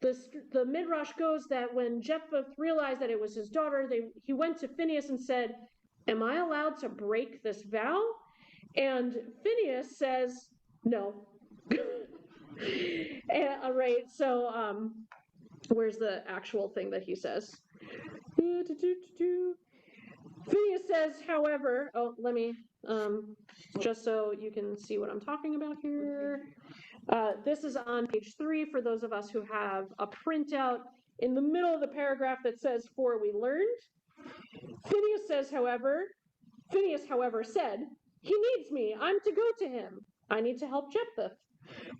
The midrash goes that when Jephthath realized that it was his daughter, he went to Phineas and said, am I allowed to break this vow? And Phineas says, no. And, right, so where's the actual thing that he says? Phineas says, however, oh, let me, just so you can see what I'm talking about here. This is on page 3 for those of us who have a printout in the middle of the paragraph that says, for we learned. Phineas, however, said, he needs me. I'm to go to him. I need to help Jephthath.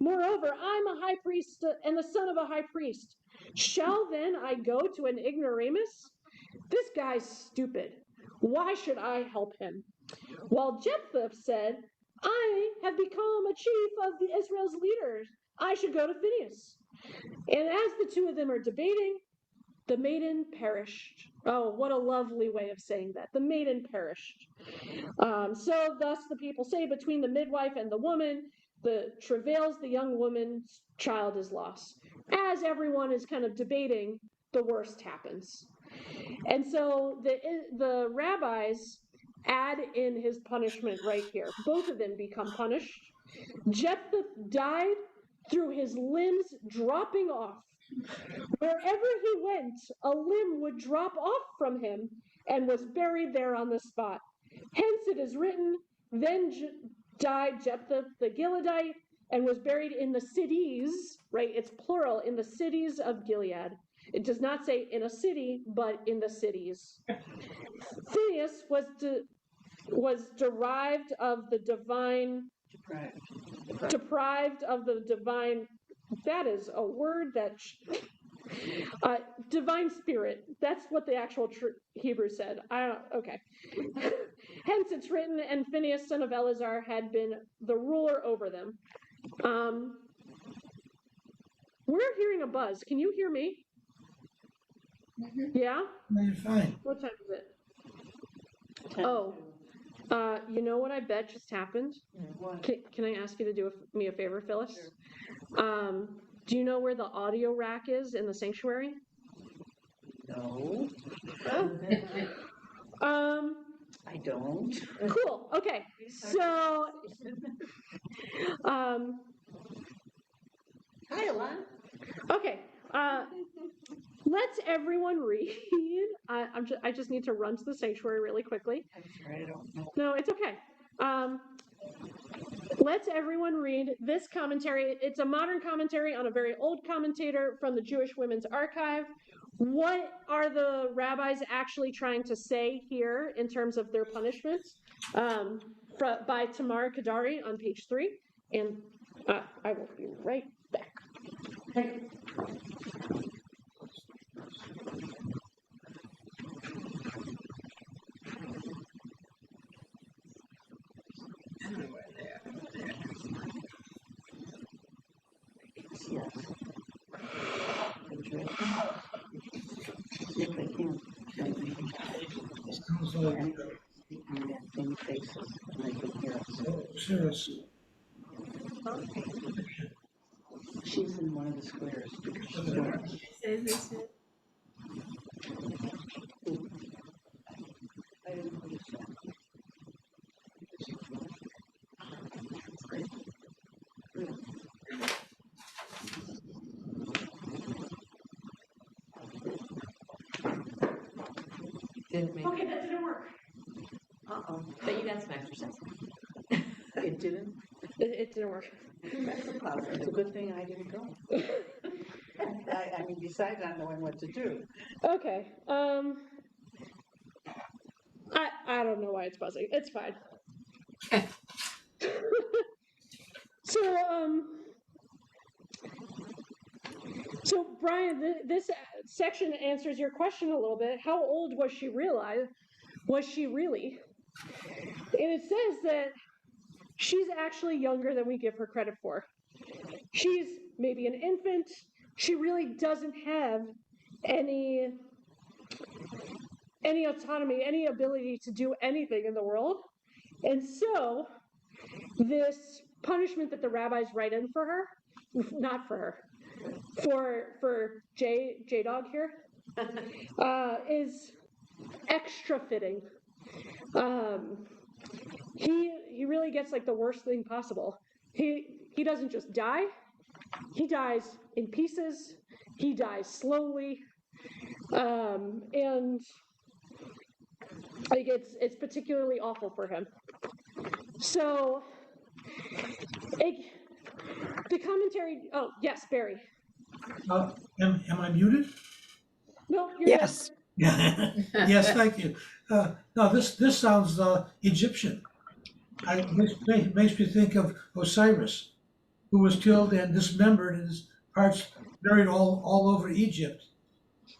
Moreover, I'm a high priest and the son of a high priest. Shall then I go to an ignoramus? This guy's stupid. Why should I help him? While Jephthath said, I have become a chief of the Israel's leaders. I should go to Phineas. And as the two of them are debating, the maiden perished. Oh, what a lovely way of saying that. The maiden perished. So thus the people say, between the midwife and the woman, the travails the young woman's child is lost. As everyone is kind of debating, the worst happens. And so the rabbis add in his punishment right here. Both of them become punished. Jephthath died through his limbs dropping off. Wherever he went, a limb would drop off from him and was buried there on the spot. Hence it is written, then died Jephthath the Gileadite and was buried in the cities, right? It's plural, in the cities of Gilead. It does not say in a city, but in the cities. Phineas was derived of the divine, deprived of the divine, that is a word that, divine spirit. That's what the actual Hebrew said. Okay. Hence it's written, and Phineas, son of Eleazar, had been the ruler over them. We're hearing a buzz. Can you hear me? Yeah? No, you're fine. What time is it? Oh, you know what I bet just happened? Can I ask you to do me a favor, Phyllis? Do you know where the audio rack is in the sanctuary? No. I don't. Cool. Okay. So, Hi, Alana. Okay. Let's everyone read. I just need to run to the sanctuary really quickly. I'm sorry, I don't know. No, it's okay. Let's everyone read this commentary. It's a modern commentary on a very old commentator from the Jewish Women's Archive. What are the rabbis actually trying to say here in terms of their punishments? By Tamar Kadari on page 3. And I will be right back. She's in one of the squares. Say this. I didn't put it down. Didn't make Okay, that didn't work. Uh-oh, but you got some exercise. It didn't? It didn't work. It's a good thing I didn't go. I mean, besides not knowing what to do. Okay. I don't know why it's buzzing. It's fine. So Brian, this section answers your question a little bit. How old was she really? And it says that she's actually younger than we give her credit for. She's maybe an infant. She really doesn't have any autonomy, any ability to do anything in the world. And so this punishment that the rabbis write in for her, not for her, for J-Dog here, is extra fitting. he really gets like the worst thing possible. He doesn't just die, he dies in pieces, he dies slowly, and like it's particularly awful for him. So the commentary. Oh yes, Barry. Am I muted? No, you're Yes. Yes, thank you. No, this sounds Egyptian. Makes me think of Osiris, who was killed and dismembered and his parts buried all over Egypt,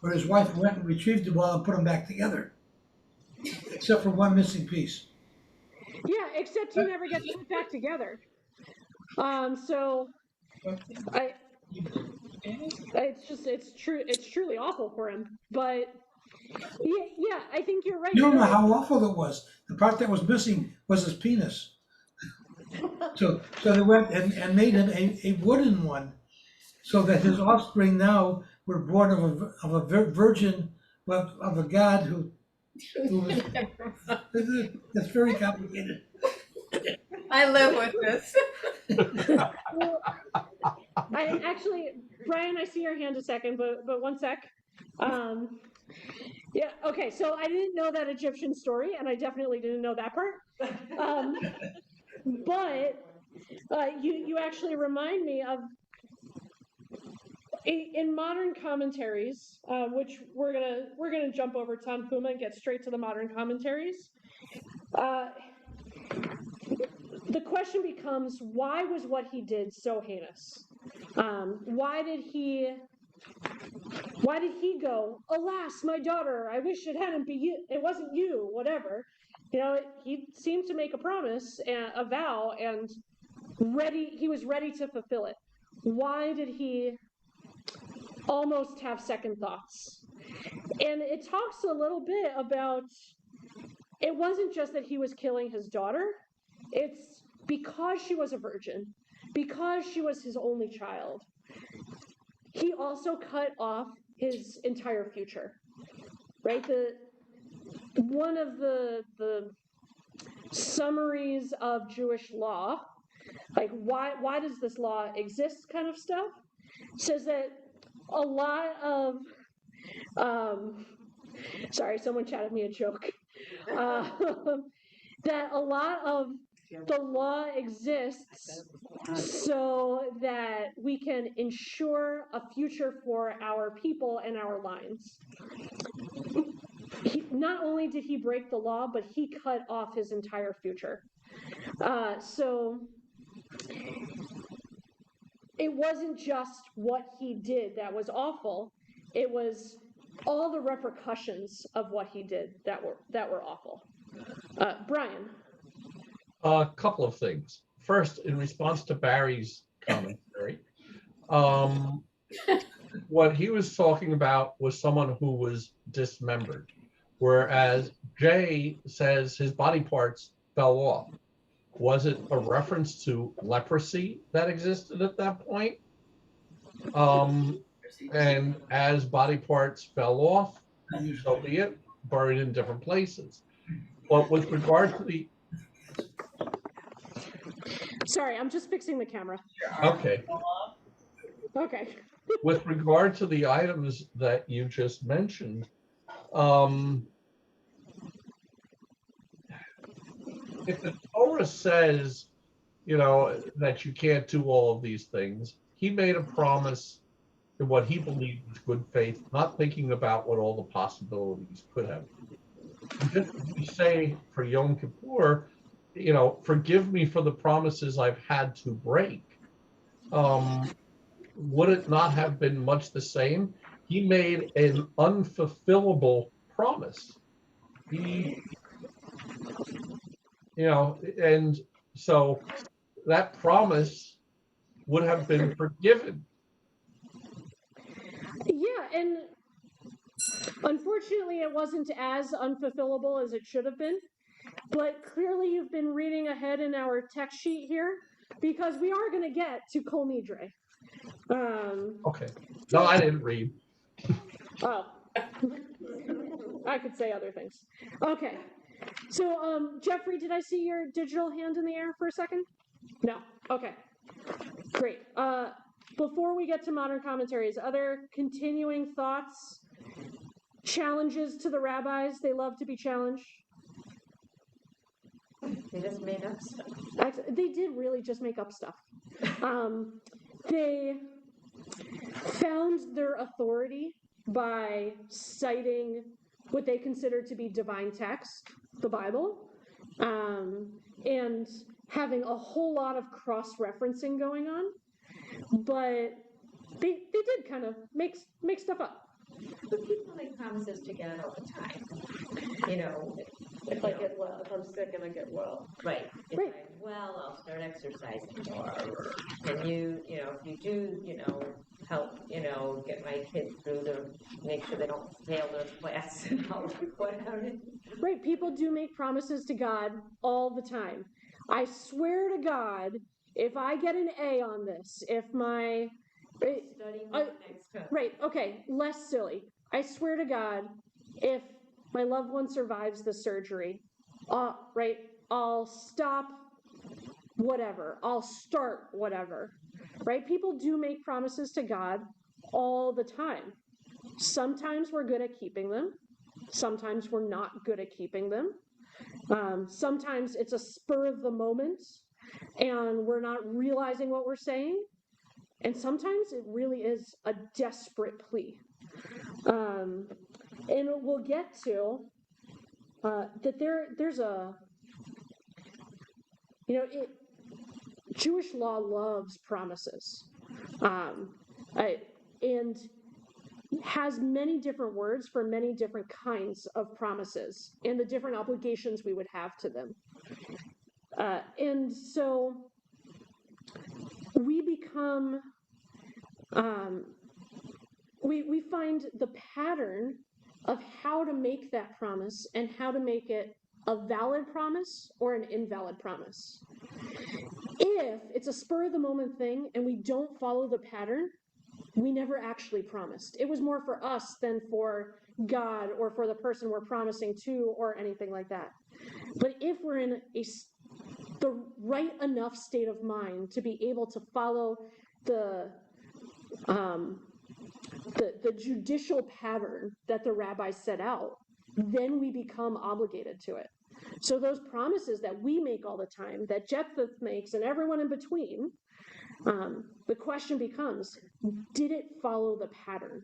where his wife went and retrieved them all and put them back together, except for one missing piece. Yeah, except he never gets put back together. So it's truly awful for him. But yeah, I think you're right. You don't know how awful it was. The part that was missing was his penis. So they went and made him a wooden one, so that his offspring now were born of a virgin, well, of a god who was. It's very complicated. I live with this. I actually, Brian, I see your hand a second, but one sec. Yeah, okay, so I didn't know that Egyptian story, and I definitely didn't know that part. But you actually remind me of in modern commentaries, which we're gonna jump over Tom Puma and get straight to the modern commentaries. The question becomes, why was what he did so heinous? Why did he go, alas, my daughter, I wish it hadn't been you, it wasn't you, whatever. You know, he seemed to make a promise, a vow, and he was ready to fulfill it. Why did he almost have second thoughts? And it talks a little bit about, it wasn't just that he was killing his daughter, it's because she was a virgin, because she was his only child. He also cut off his entire future, right? One of the summaries of Jewish law, like why does this law exist kind of stuff, says that a lot of, sorry, someone chatted me a joke, that a lot of the law exists so that we can ensure a future for our people and our lines. Not only did he break the law, but he cut off his entire future. So it wasn't just what he did that was awful, it was all the repercussions of what he did that were awful. Brian. A couple of things. First, in response to Barry's commentary, what he was talking about was someone who was dismembered, whereas Jay says his body parts fell off. Was it a reference to leprosy that existed at that point? And as body parts fell off, so be it, buried in different places. But with regard to the... Sorry, I'm just fixing the camera. Okay. Okay. With regard to the items that you just mentioned, if the Torah says, you know, that you can't do all of these things, he made a promise in what he believed was good faith, not thinking about what all the possibilities could have been. Just as we say for Yom Kippur, you know, forgive me for the promises I've had to break. Would it not have been much the same? He made an unfulfillable promise. He, you know, and so that promise would have been forgiven. Yeah, and unfortunately it wasn't as unfulfillable as it should have been, but clearly you've been reading ahead in our text sheet here, because we are going to get to Kol Nidre. Okay. No, I didn't read. Oh. I could say other things. Okay. So, Jeffrey, did I see your digital hand in the air for a second? No. Okay. Great. Before we get to modern commentaries, other continuing thoughts, challenges to the rabbis? They love to be challenged. They just made up stuff. They did really just make up stuff. They found their authority by citing what they consider to be divine text, the Bible, and having a whole lot of cross-referencing going on. But they did kind of make stuff up. But people make promises to God all the time. You know, If I get well, if I'm sick and I get well. right. If I'm well, I'll start exercising more. Or can you know, if you do, help, get my kids through to make sure they don't fail their class and all whatever. Right. People do make promises to God all the time. I swear to God, if I get an A on this, if my Studying next term. right, okay, less silly. I swear to God, if my loved one survives the surgery, right, I'll stop whatever. I'll start whatever. Right? People do make promises to God all the time. Sometimes we're good at keeping them. Sometimes we're not good at keeping them. Sometimes it's a spur of the moment and we're not realizing what we're saying. And sometimes it really is a desperate plea. And we'll get to that there's a, Jewish law loves promises. And has many different words for many different kinds of promises and the different obligations we would have to them. And so we become, we find the pattern of how to make that promise and how to make it a valid promise or an invalid promise. If it's a spur of the moment thing and we don't follow the pattern, we never actually promised. It was more for us than for God or for the person we're promising to or anything like that. But if we're in the right enough state of mind to be able to follow the judicial pattern that the rabbis set out, then we become obligated to it. So those promises that we make all the time, that Jephthath makes and everyone in between, the question becomes, did it follow the pattern?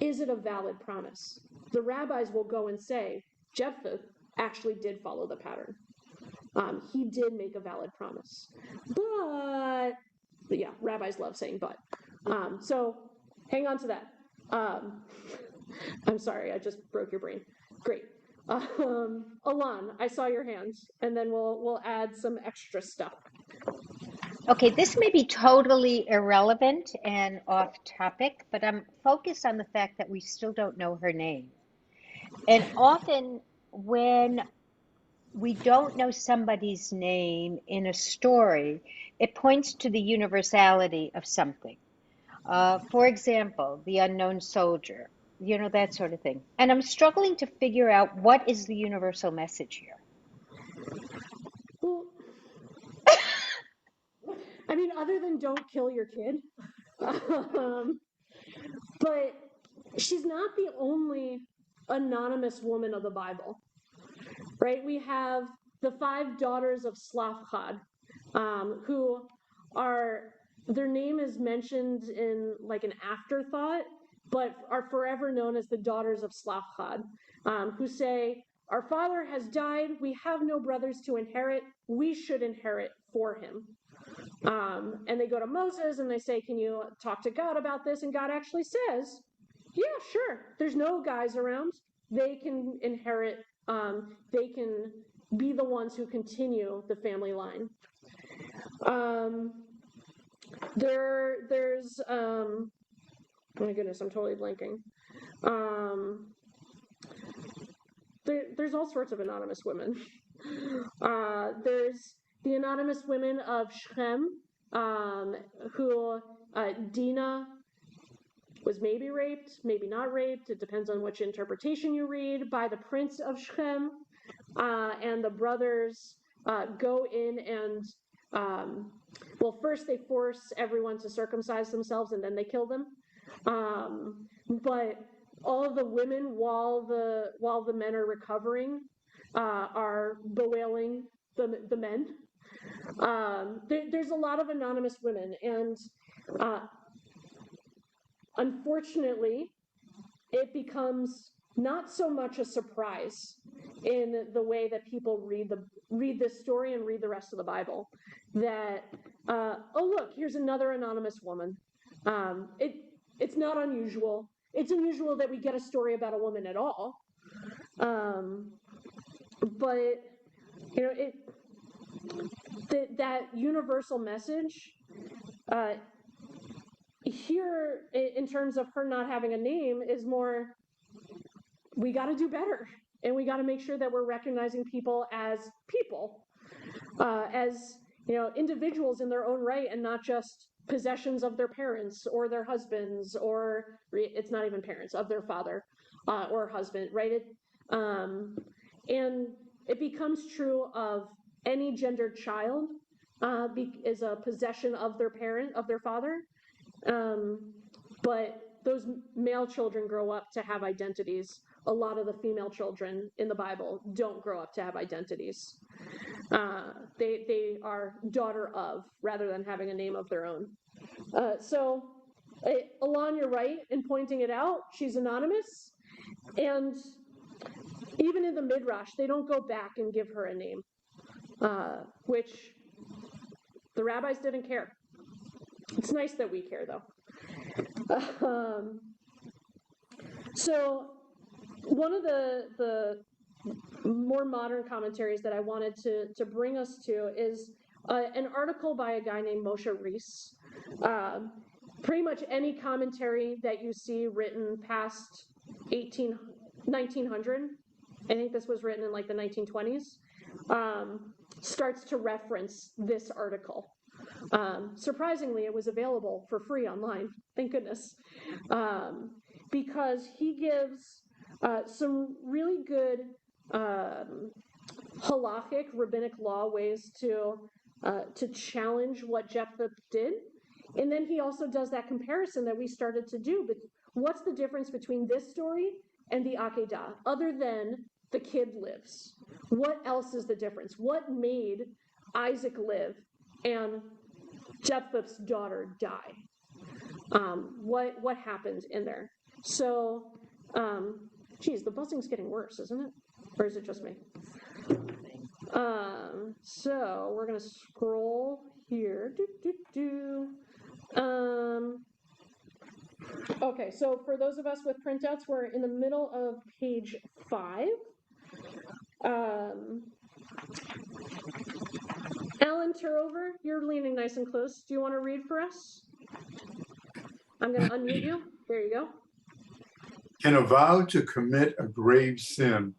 Is it a valid promise? The rabbis will go and say, Jephthath actually did follow the pattern. He did make a valid promise. But yeah, rabbis love saying but. So hang on to that. I'm sorry, I just broke your brain. Great. Alon, I saw your hands, and then we'll add some extra stuff. Okay, this may be totally irrelevant and off topic, but I'm focused on the fact that we still don't know her name. And often when we don't know somebody's name in a story, it points to the universality of something. For example, the unknown soldier, that sort of thing. And I'm struggling to figure out what is the universal message here. Well, I mean, other than don't kill your kid. But she's not the only anonymous woman of the Bible, right? We have the 5 daughters of Slafchad, who their name is mentioned in like an afterthought, but are forever known as the daughters of Slafchad, who say, our father has died, we have no brothers to inherit, we should inherit for him. And they go to Moses and they say, can you talk to God about this? And God actually says, yeah, sure. There's no guys around. They can inherit, they can be the ones who continue the family line. There's, oh my goodness, I'm totally blanking. There's all sorts of anonymous women. There's the anonymous women of Shechem, who Dinah was maybe raped, maybe not raped. It depends on which interpretation you read, by the prince of Shechem. and the brothers go in and, well, first they force everyone to circumcise themselves and then they kill them. But all of the women, while the men are recovering, are bewailing the men. There's a lot of anonymous women, and unfortunately, it becomes not so much a surprise in the way that people read this story and read the rest of the Bible. That oh look, here's another anonymous woman. It's not unusual. It's unusual that we get a story about a woman at all. But you know, that universal message here, in terms of her not having a name, is more, we got to do better, and we got to make sure that we're recognizing people, as you know, individuals in their own right, and not just possessions of their parents or their husbands, or it's not even parents, of their father or husband, right? And it becomes true of any gendered child is a possession of their parent, of their father. But those male children grow up to have identities. A lot of the female children in the Bible don't grow up to have identities. They are daughter of, rather than having a name of their own. So Alon, you're right in pointing it out. She's anonymous. And even in the Midrash, they don't go back and give her a name, which the rabbis didn't care. It's nice that we care, though. So one of the more modern commentaries that I wanted to bring us to is an article by a guy named Moshe Rees. Pretty much any commentary that you see written past 1900, I think this was written in like the 1920s, starts to reference this article. Surprisingly, it was available for free online, thank goodness, because he gives some really good halachic, rabbinic law ways to challenge what Jephthath did. And then he also does that comparison that we started to do. But what's the difference between this story and the Akedah, other than the kid lives? What else is the difference? What made Isaac live and Jephthath's daughter die? What happened in there? So, geez, the buzzing's getting worse, isn't it? Or is it just me? So we're gonna scroll here. Okay, so for those of us with printouts, we're in the middle of page 5. Alan Turover, you're leaning nice and close. Do you want to read for us? I'm going to unmute you. There you go. Can a vow to commit a grave sin,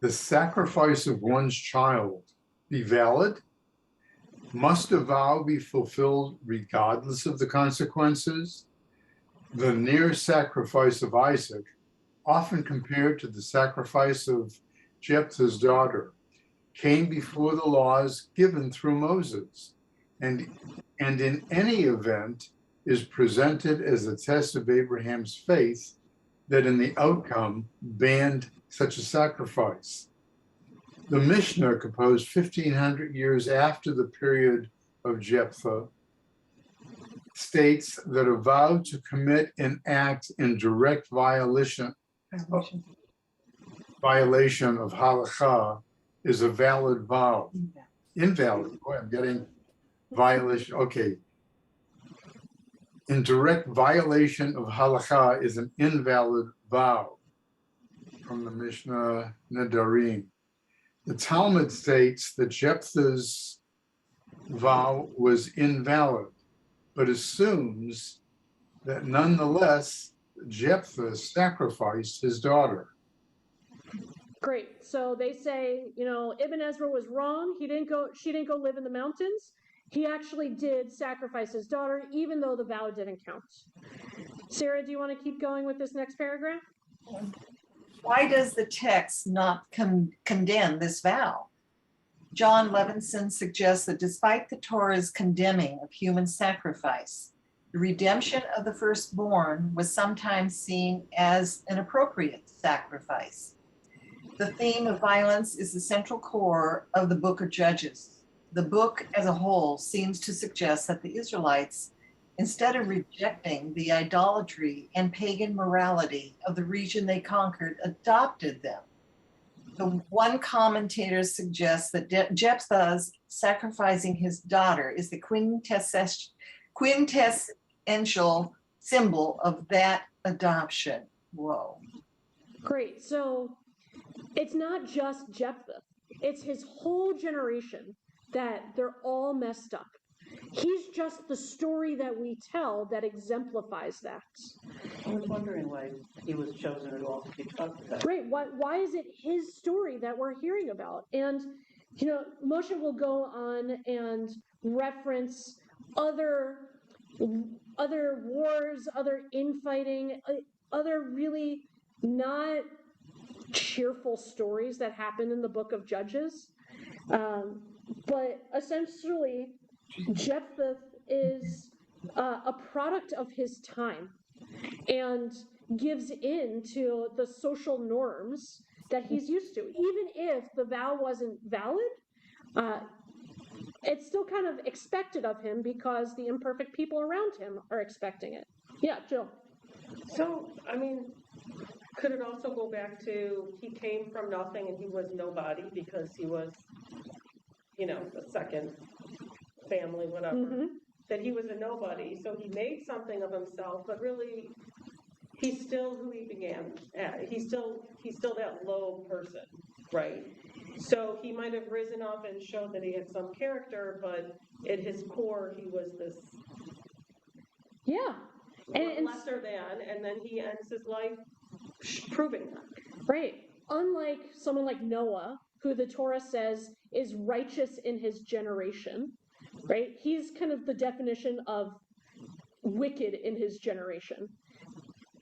the sacrifice of one's child, be valid? Must a vow be fulfilled regardless of the consequences? The near sacrifice of Isaac, often compared to the sacrifice of Jephtha's daughter, came before the laws given through Moses, and in any event is presented as a test of Abraham's faith that in the outcome banned such a sacrifice. The Mishnah, composed 1,500 years after the period of Jephthath, states that a vow to commit an act in direct violation of halakha is a valid vow. Invalid. Boy, I'm getting violation. Okay. In direct violation of halakha is an invalid vow, from the Mishnah Nedarim. The Talmud states that Jephtha's vow was invalid, but assumes that nonetheless Jephtha sacrificed his daughter. Great. So they say, you know, Ibn Ezra was wrong. She didn't go live in the mountains. He actually did sacrifice his daughter, even though the vow didn't count. Sarah, do you want to keep going with this next paragraph? Why does the text not condemn this vow? John Levinson suggests that despite the Torah's condemning of human sacrifice, the redemption of the firstborn was sometimes seen as an appropriate sacrifice. The theme of violence is the central core of the book of Judges. The book as a whole seems to suggest that the Israelites, instead of rejecting the idolatry and pagan morality of the region they conquered, adopted them. The one commentator suggests that Jephtha's sacrificing his daughter is the quintessential symbol of that adoption. Whoa. Great. So it's not just Jephthath, it's his whole generation that they're all messed up. He's just the story that we tell that exemplifies that. I was wondering why he was chosen at all to be talked about. Right. Why is it his story that we're hearing about? And, you know, Moshe will go on and reference other wars, other infighting, other really not cheerful stories that happen in the book of Judges. But essentially, Jephthath is a product of his time and gives in to the social norms that he's used to. Even if the vow wasn't valid, it's still kind of expected of him because the imperfect people around him are expecting it. Yeah, Jill. So, I mean, could it also go back to he came from nothing and he was nobody because he was, you know, the second family, whatever, that he was a nobody. So he made something of himself, but really he's still who he began at. He's still that low person, right? So he might have risen up and showed that he had some character, but at his core he was this and lesser than, and then he ends his life proving that. Right. Unlike someone like Noah, who the Torah says is righteous in his generation, right? He's kind of the definition of wicked in his generation.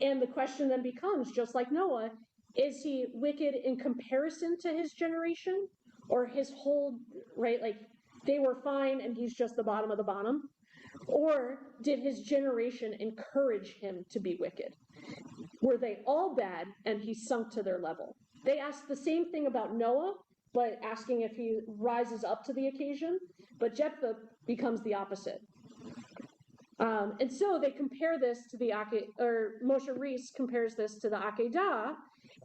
And the question then becomes, just like Noah, is he wicked in comparison to his generation, or his whole, right? Like they were fine and he's just the bottom of the bottom? Or did his generation encourage him to be wicked? Were they all bad and he sunk to their level? They asked the same thing about Noah, but asking if he rises up to the occasion. But Jephthath becomes the opposite. And so they compare this to the Moshe Reese compares this to the Akedah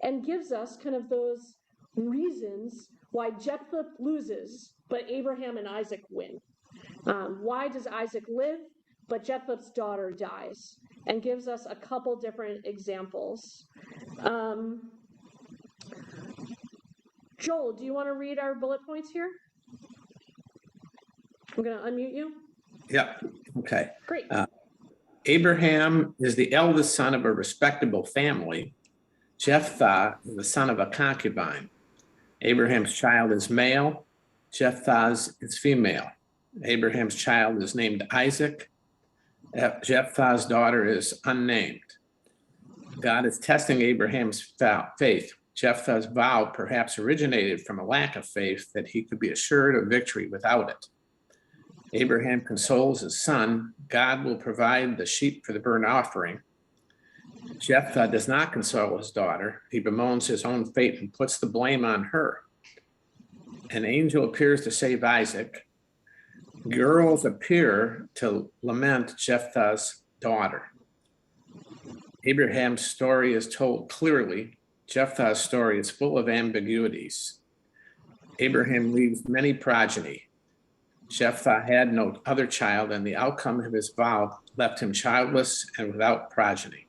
and gives us kind of those reasons why Jephthath loses, but Abraham and Isaac win. Why does Isaac live, but Jephthath's daughter dies? And gives us a couple different examples. Joel, do you want to read our bullet points here? I'm going to unmute you. Yeah, okay. Great. Abraham is the eldest son of a respectable family. Jephthath is the son of a concubine. Abraham's child is male. Jephthath's is female. Abraham's child is named Isaac. Jephthath's daughter is unnamed. God is testing Abraham's faith. Jephthath's vow perhaps originated from a lack of faith that he could be assured of victory without it. Abraham consoles his son. God will provide the sheep for the burnt offering. Jephthath does not console his daughter. He bemoans his own fate and puts the blame on her. An angel appears to save Isaac. Girls appear to lament Jephthath's daughter. Abraham's story is told clearly. Jephthath's story is full of ambiguities. Abraham leaves many progeny. Jephthath had no other child, and the outcome of his vow left him childless and without progeny.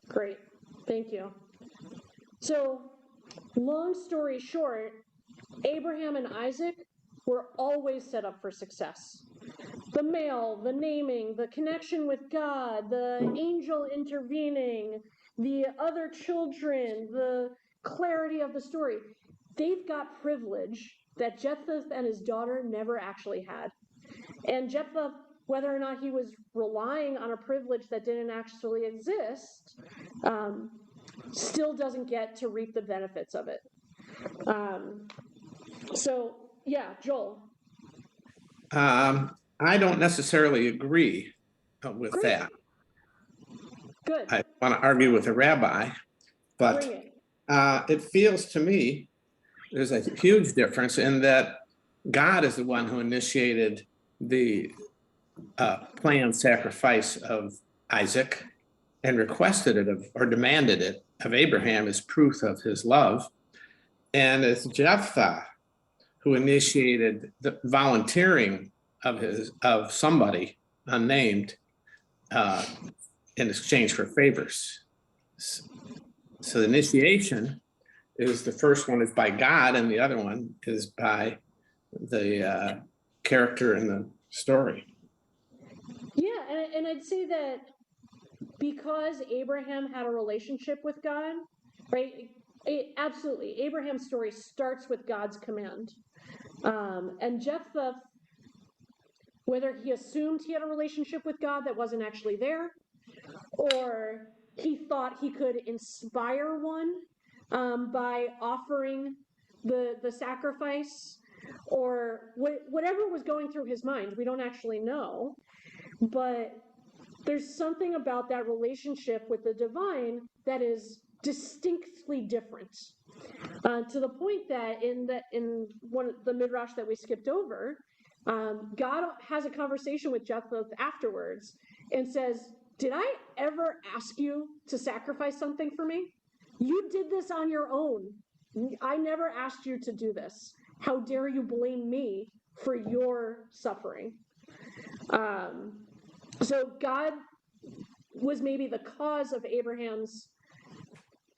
Great, thank you. So, long story short, Abraham and Isaac were always set up for success. The male, the naming, the connection with God, the angel intervening, the other children, the clarity of the story. They've got privilege that Jephthath and his daughter never actually had. And Jephthath, whether or not he was relying on a privilege that didn't actually exist, still doesn't get to reap the benefits of it. So yeah, Joel. I don't necessarily agree with Great. that. Good. I want to argue with the rabbi, but Bring it. it feels to me there's a huge difference in that God is the one who initiated the planned sacrifice of Isaac and requested it of, or demanded it of Abraham as proof of his love. And it's Jephthath who initiated the volunteering of somebody unnamed in exchange for favors. So the initiation is, the first one is by God and the other one is by the character in the story. Yeah, and I'd say that because Abraham had a relationship with God, right? Absolutely, Abraham's story starts with God's command. And Jephthath, whether he assumed he had a relationship with God that wasn't actually there, or he thought he could inspire one by offering the sacrifice, or whatever was going through his mind, we don't actually know. But there's something about that relationship with the divine that is distinctly different. To the point that in one of the midrash that we skipped over, God has a conversation with Jephthath afterwards and says, "Did I ever ask you to sacrifice something for me? You did this on your own. I never asked you to do this. How dare you blame me for your suffering?" So God was maybe the cause of Abraham's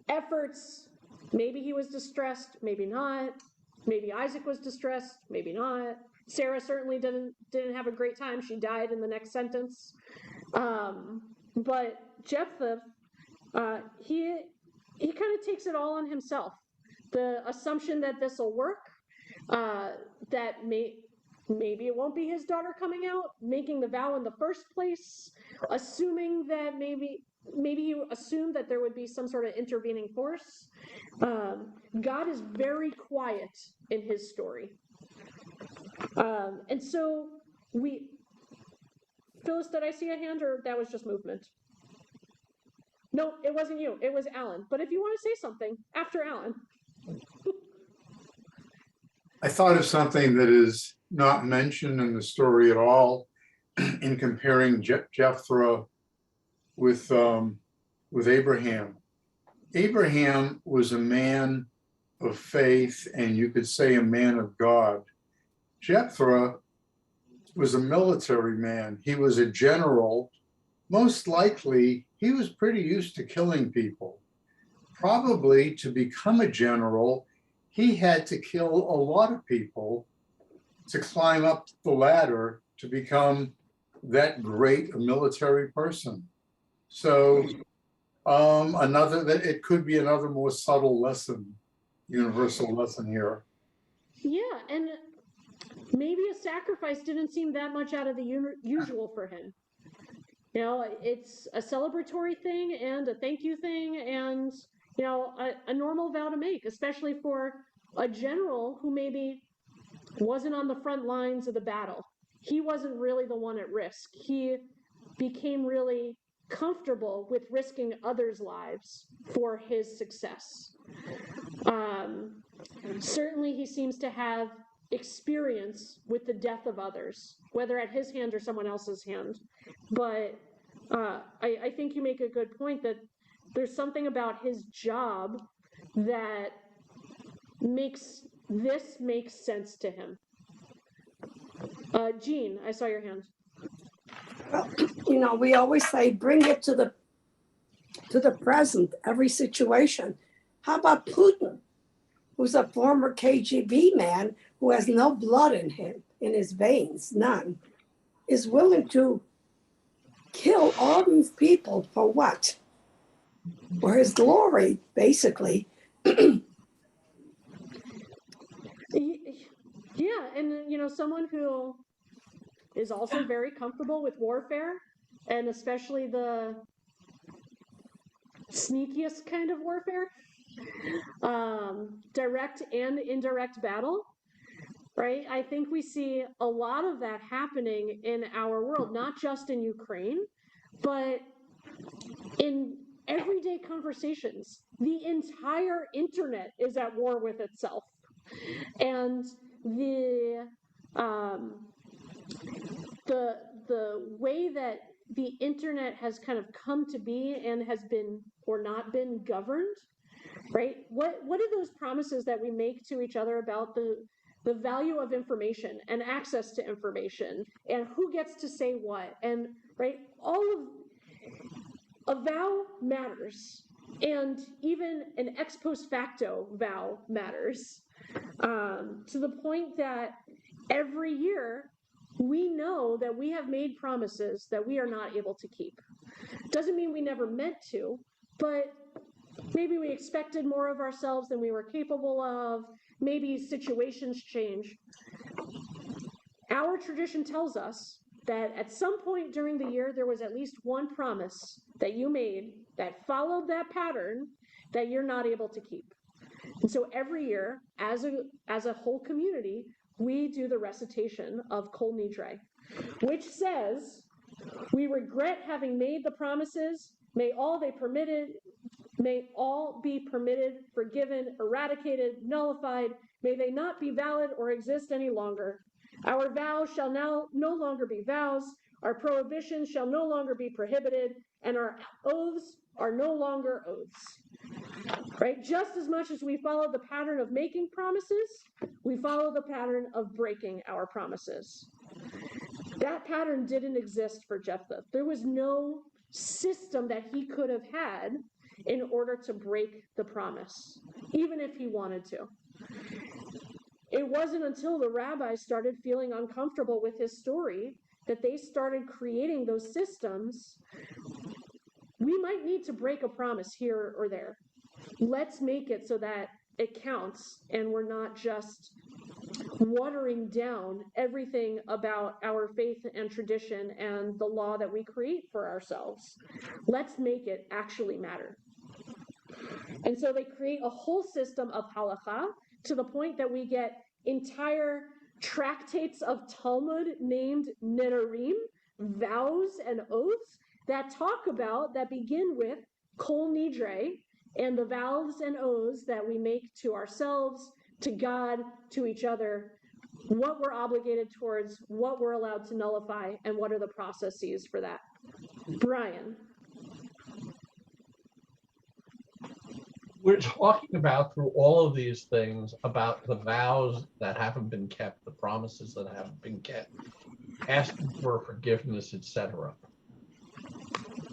efforts. Maybe he was distressed, maybe not. Maybe Isaac was distressed, maybe not. Sarah certainly didn't have a great time. She died in the next sentence. But Jephthath, he kind of takes it all on himself. The assumption that this will work, that maybe it won't be his daughter coming out, making the vow in the first place, assuming that maybe he assumed that there would be some sort of intervening force. God is very quiet in his story. And so Phyllis, did I see a hand, or that was just movement? No, it wasn't you, it was Alan. But if you want to say something after Alan. I thought of something that is not mentioned in the story at all in comparing Jephtha with Abraham. Abraham was a man of faith, and you could say a man of God. Jephtha was a military man. He was a general. Most likely, he was pretty used to killing people. Probably to become a general, he had to kill a lot of people to climb up the ladder to become that great a military person. So it could be another more subtle lesson, universal lesson here. Yeah, and maybe a sacrifice didn't seem that much out of the usual for him. You know, it's a celebratory thing and a thank you thing, and you know, a normal vow to make, especially for a general who maybe wasn't on the front lines of the battle. He wasn't really the one at risk. He became really comfortable with risking others' lives for his success. Certainly, he seems to have experience with the death of others, whether at his hand or someone else's hand. But I think you make a good point that there's something about his job that makes this make sense to him. Jean, I saw your hand. Well, you know, we always say bring it to the present, every situation. How about Putin, who's a former KGB man who has no blood in him, in his veins, none, is willing to kill all these people for what? For his glory, basically. Yeah, and you know, someone who is also very comfortable with warfare, and especially the sneakiest kind of warfare, direct and indirect battle, right? I think we see a lot of that happening in our world, not just in Ukraine, but in everyday conversations. The entire internet is at war with itself. And the way that the internet has kind of come to be and has been or not been governed, right? What are those promises that we make to each other about the value of information and access to information and who gets to say what? And right, all of a vow matters, and even an ex post facto vow matters, to the point that every year we know that we have made promises that we are not able to keep. Doesn't mean we never meant to, but maybe we expected more of ourselves than we were capable of. Maybe situations change. Our tradition tells us that at some point during the year, there was at least one promise that you made that followed that pattern that you're not able to keep. And so every year, as a whole community, we do the recitation of Kol Nidre, which says, we regret having made the promises. May all be permitted, forgiven, eradicated, nullified. May they not be valid or exist any longer. Our vows shall now no longer be vows. Our prohibitions shall no longer be prohibited, and our oaths are no longer oaths. Right? Just as much as we follow the pattern of making promises, we follow the pattern of breaking our promises. That pattern didn't exist for Jephthath. There was no system that he could have had in order to break the promise, even if he wanted to. It wasn't until the rabbis started feeling uncomfortable with his story that they started creating those systems. We might need to break a promise here or there. Let's make it so that it counts and we're not just watering down everything about our faith and tradition and the law that we create for ourselves. Let's make it actually matter. And so they create a whole system of halakha to the point that we get entire tractates of Talmud named Nedarim, vows and oaths, that begin with Kol Nidre, and the vows and oaths that we make to ourselves, to God, to each other, what we're obligated towards, what we're allowed to nullify, and what are the processes for that. Brian. We're talking about, through all of these things, about the vows that haven't been kept, the promises that haven't been kept, asking for forgiveness, etc.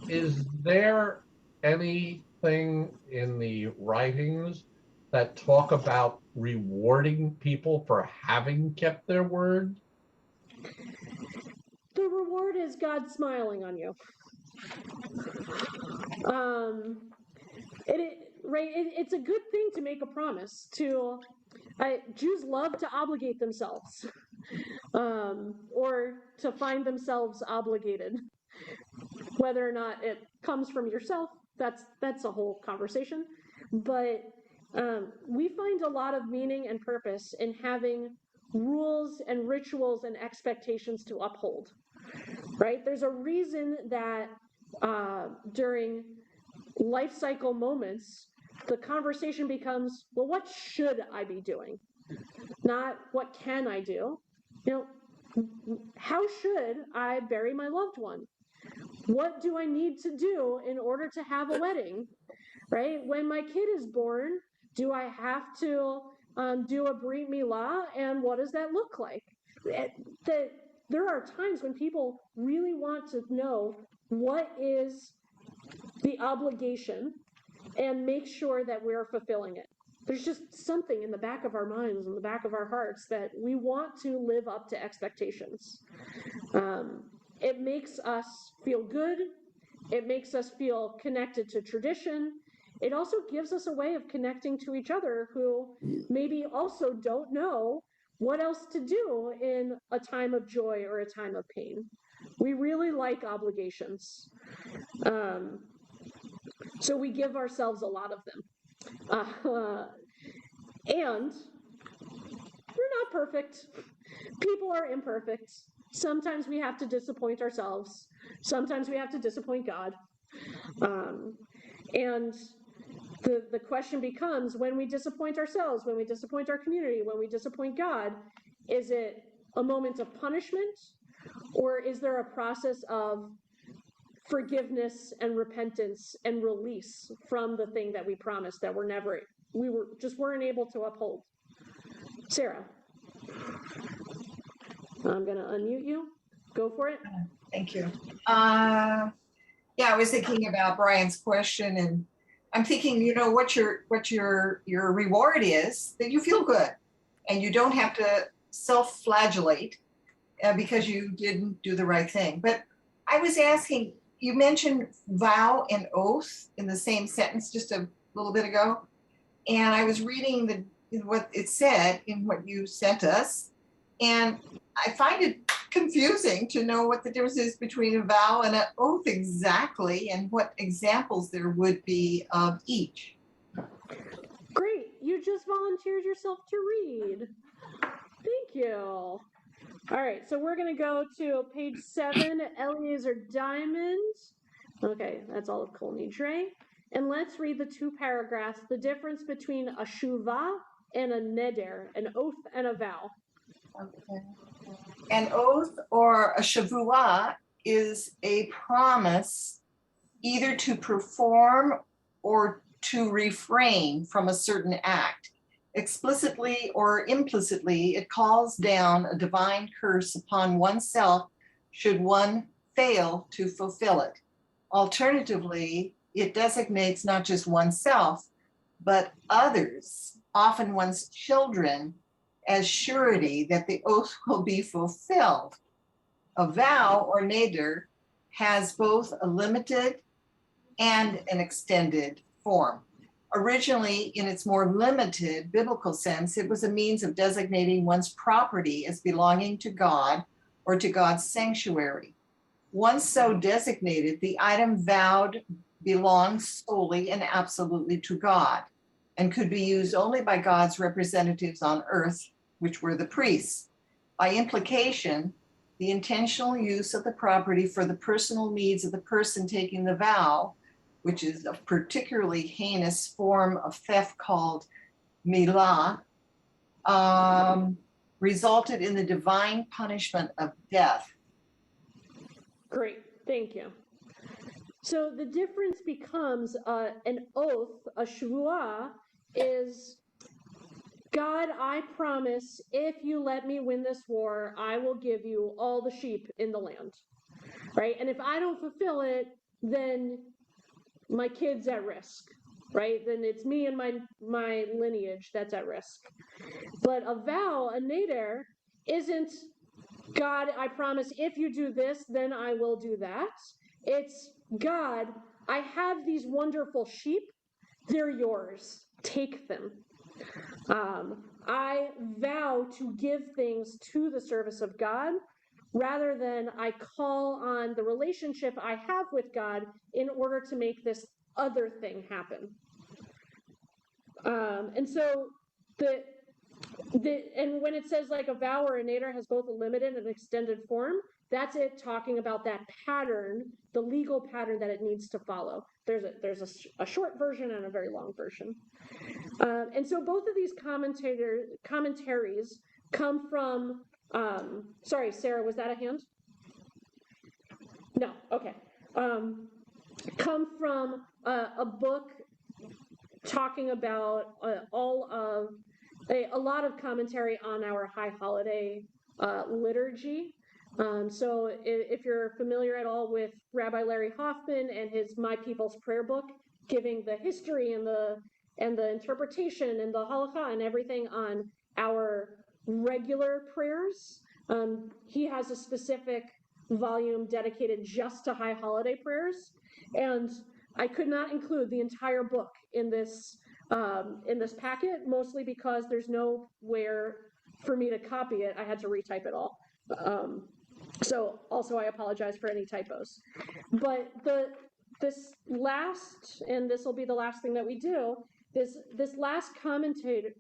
Is there anything in the writings that talk about rewarding people for having kept their word? The reward is God smiling on you. It's a good thing to make a promise. Jews love to obligate themselves, or to find themselves obligated. Whether or not it comes from yourself, that's a whole conversation. But we find a lot of meaning and purpose in having rules and rituals and expectations to uphold. Right? There's a reason that during life cycle moments, the conversation becomes, well, what should I be doing? Not what can I do? How should I bury my loved one? What do I need to do in order to have a wedding? Right? When my kid is born, do I have to do a brit milah, and what does that look like? There are times when people really want to know what is the obligation and make sure that we're fulfilling it. There's just something in the back of our minds, in the back of our hearts, that we want to live up to expectations. It makes us feel good. It makes us feel connected to tradition. It also gives us a way of connecting to each other who maybe also don't know what else to do in a time of joy or a time of pain. We really like obligations. So we give ourselves a lot of them. And we're not perfect. People are imperfect. Sometimes we have to disappoint ourselves. Sometimes we have to disappoint God. And the question becomes, when we disappoint ourselves, when we disappoint our community, when we disappoint God, is it a moment of punishment, or is there a process of forgiveness and repentance and release from the thing that we promised that we weren't able to uphold? Sarah, I'm gonna unmute you. Go for it. Thank you. Yeah, I was thinking about Brian's question, and I'm thinking, what your reward is, that you feel good, and you don't have to self-flagellate because you didn't do the right thing. But I was asking, you mentioned vow and oath in the same sentence just a little bit ago, and I was reading what it said in what you sent us, and I find it confusing to know what the difference is between a vow and an oath exactly, and what examples there would be of each. Great, you just volunteered yourself to read. Thank you. All right, so we're gonna go to page 7, Eliezer Diamond. Okay, that's all of Colney Dre. And let's read the 2 paragraphs, the difference between a shuvah and a neder, an oath and a vow. Okay. An oath or a shavua is a promise either to perform or to refrain from a certain act. Explicitly or implicitly, it calls down a divine curse upon oneself should one fail to fulfill it. Alternatively, it designates not just oneself, but others, often one's children, as surety that the oath will be fulfilled. A vow or neder has both a limited and an extended form. Originally, in its more limited biblical sense, it was a means of designating one's property as belonging to God or to God's sanctuary. Once so designated, the item vowed belonged solely and absolutely to God and could be used only by God's representatives on earth, which were the priests. By implication, the intentional use of the property for the personal needs of the person taking the vow, which is a particularly heinous form of theft called milah, resulted in the divine punishment of death. Great, thank you. So the difference becomes an oath, a shvuah, is, God, I promise if you let me win this war, I will give you all the sheep in the land, right? And if I don't fulfill it, then my kid's at risk, right? Then it's me and my lineage that's at risk. But a vow, a neder, isn't, God, I promise if you do this, then I will do that. It's, God, I have these wonderful sheep, they're yours, take them. I vow to give things to the service of God rather than I call on the relationship I have with God in order to make this other thing happen. And so and when it says like a vow or a neder has both a limited and extended form, that's it talking about that pattern, the legal pattern that it needs to follow. There's a short version and a very long version. And so both of these commentaries come from, sorry, Sarah, was that a hand? No, okay. Come from a book talking about a lot of commentary on our high holiday liturgy. So if you're familiar at all with Rabbi Larry Hoffman and his My People's Prayer book, giving the history and the interpretation and the halakha and everything on our regular prayers, he has a specific volume dedicated just to high holiday prayers. And I could not include the entire book in this packet, mostly because there's nowhere for me to copy it. I had to retype it all. So also I apologize for any typos. But this last, and this will be the last thing that we do, this last commentary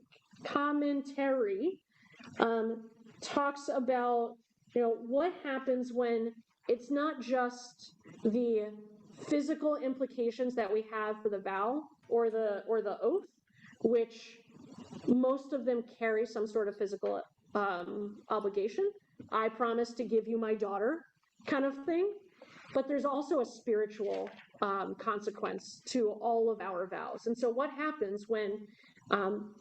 talks about, what happens when it's not just the physical implications that we have for the vow or the oath, which most of them carry some sort of physical obligation. I promise to give you my daughter, kind of thing. But there's also a spiritual consequence to all of our vows. And so what happens when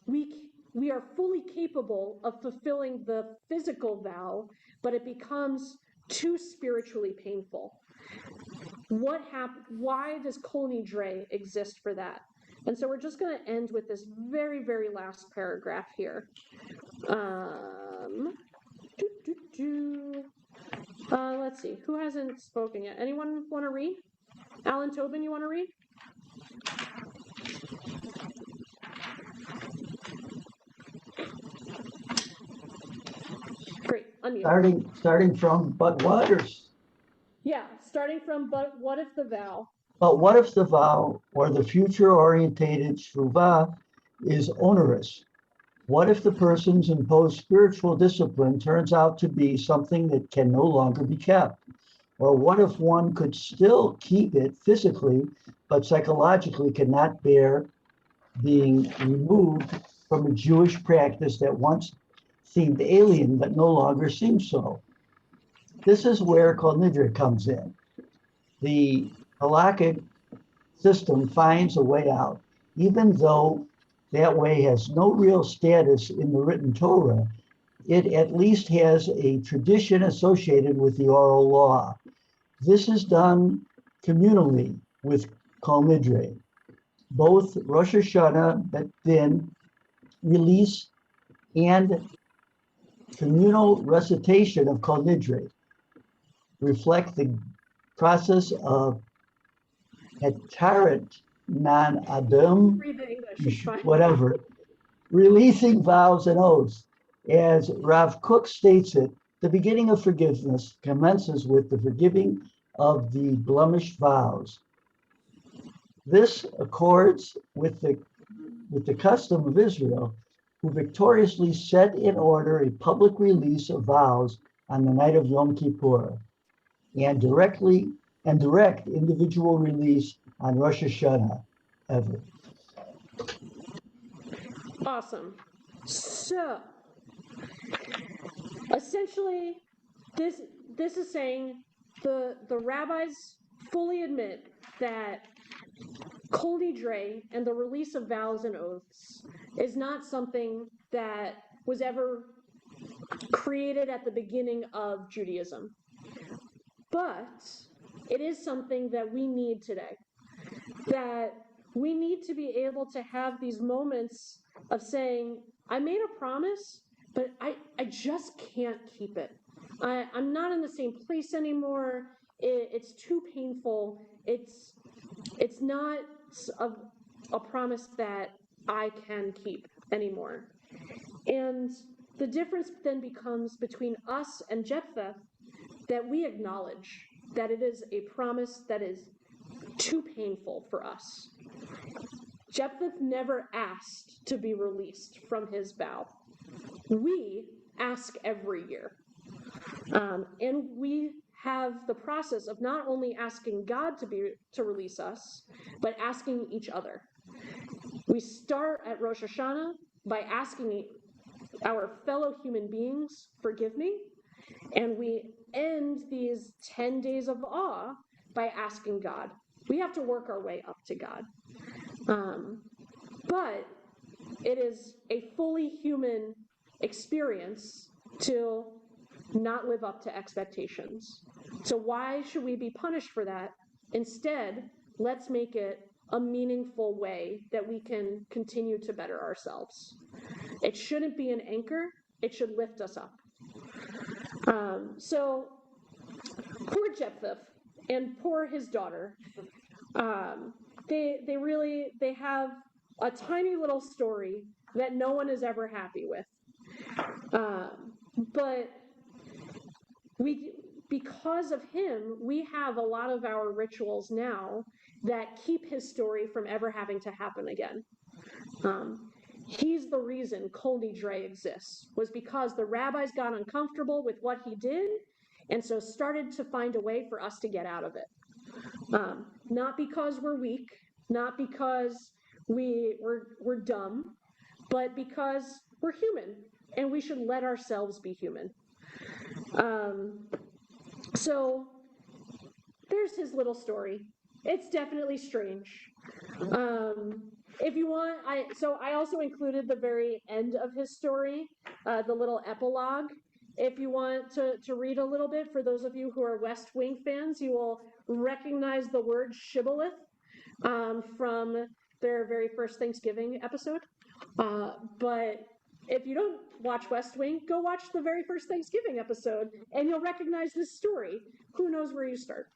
we are fully capable of fulfilling the physical vow, but it becomes too spiritually painful? Why does Kol Nidre exist for that? And so we're just going to end with this very, very last paragraph here. Let's see, who hasn't spoken yet? Anyone want to read? Alan Tobin, you want to read? Great, unmute. Starting from, but what, or, Yeah, starting from, but what if the vow? but what if the vow or the future-orientated shuvah is onerous? What if the person's imposed spiritual discipline turns out to be something that can no longer be kept? Or what if one could still keep it physically, but psychologically cannot bear being removed from a Jewish practice that once seemed alien, but no longer seems so? This is where Kol Nidre comes in. The halakhic system finds a way out, even though that way has no real status in the written Torah. It at least has a tradition associated with the oral law. This is done communally with Kol Nidre. Both Rosh Hashanah, but then release and communal recitation of Kol Nidre reflect the process of hetaret non adam, Read the English, it's fine. whatever, releasing vows and oaths. As Rav Kook states it, the beginning of forgiveness commences with the forgiving of the blemished vows. This accords with the custom of Israel, who victoriously set in order a public release of vows on the night of Yom Kippur, and direct individual release on Rosh Hashanah ever. Awesome. So, essentially, this is saying the rabbis fully admit that Kol Nidre and the release of vows and oaths is not something that was ever created at the beginning of Judaism. But it is something that we need today. That we need to be able to have these moments of saying, I made a promise, but I just can't keep it. I'm not in the same place anymore. It's too painful. It's not a promise that I can keep anymore. And the difference then becomes between us and Jephthath, that we acknowledge that it is a promise that is too painful for us. Jephthath never asked to be released from his vow. We ask every year. And we have the process of not only asking God to release us, but asking each other. We start at Rosh Hashanah by asking our fellow human beings, forgive me, and we end these 10 days of awe by asking God. We have to work our way up to God. But it is a fully human experience to not live up to expectations. So why should we be punished for that? Instead, let's make it a meaningful way that we can continue to better ourselves. It shouldn't be an anchor, it should lift us up. So poor Jephthath and poor his daughter, they have a tiny little story that no one is ever happy with. But because of him, we have a lot of our rituals now that keep his story from ever having to happen again. He's the reason Kol Nidre exists, was because the rabbis got uncomfortable with what he did, and so started to find a way for us to get out of it. Not because we're weak, not because we're dumb, but because we're human, and we should let ourselves be human. So there's his little story. It's definitely strange. If you want, I also included the very end of his story, the little epilogue. If you want to read a little bit, for those of you who are West Wing fans, you will recognize the word shibboleth from their very first Thanksgiving episode. But if you don't watch West Wing, go watch the very first Thanksgiving episode and you'll recognize this story. Who knows where you start?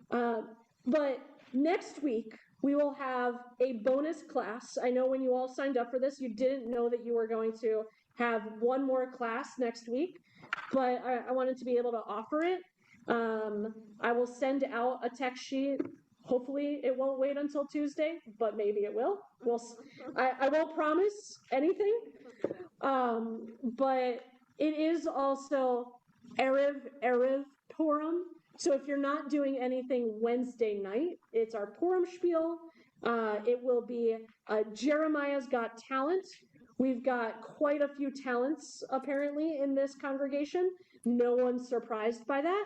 But next week, we will have a bonus class. I know when you all signed up for this, you didn't know that you were going to have one more class next week, but I wanted to be able to offer it. I will send out a text sheet. Hopefully it won't wait until Tuesday, but maybe it will. I won't promise anything, but it is also Erev Purim. So if you're not doing anything Wednesday night, it's our Purim spiel. It will be Jeremiah's Got Talent. We've got quite a few talents apparently in this congregation. No one's surprised by that.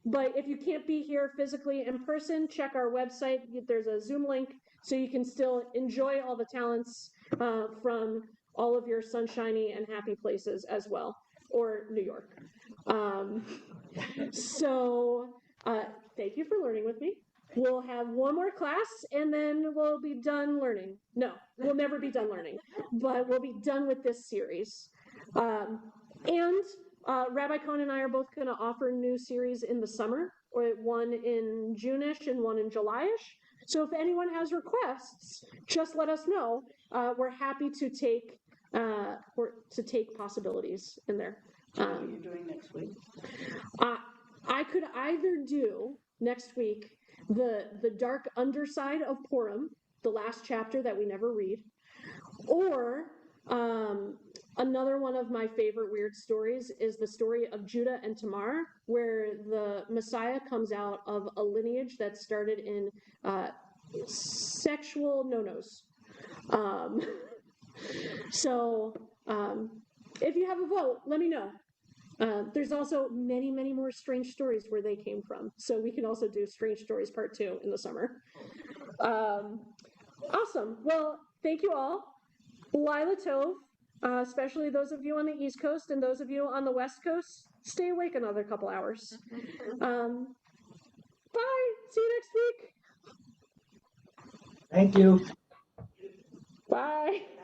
But if you can't be here physically in person, check our website. There's a Zoom link so you can still enjoy all the talents from all of your sunshiny and happy places as well, or New York. Thank you for learning with me. We'll have one more class and then we'll be done learning. No, we'll never be done learning, but we'll be done with this series. Rabbi Cohn and I are both going to offer new series in the summer, or one in June-ish and one in July-ish. So if anyone has requests, just let us know. We're happy to take possibilities in there. What are you doing next week? I could either do next week the dark underside of Purim, the last chapter that we never read, or another one of my favorite weird stories is the story of Judah and Tamar, where the Messiah comes out of a lineage that started in sexual no-nos. If you have a vote, let me know. There's also many, many more strange stories where they came from. So we can also do Strange Stories Part 2 in the summer. Awesome. Well, thank you all. Lila Tov, especially those of you on the East Coast and those of you on the West Coast, stay awake another couple hours. Bye. See you next week. Thank you. Bye.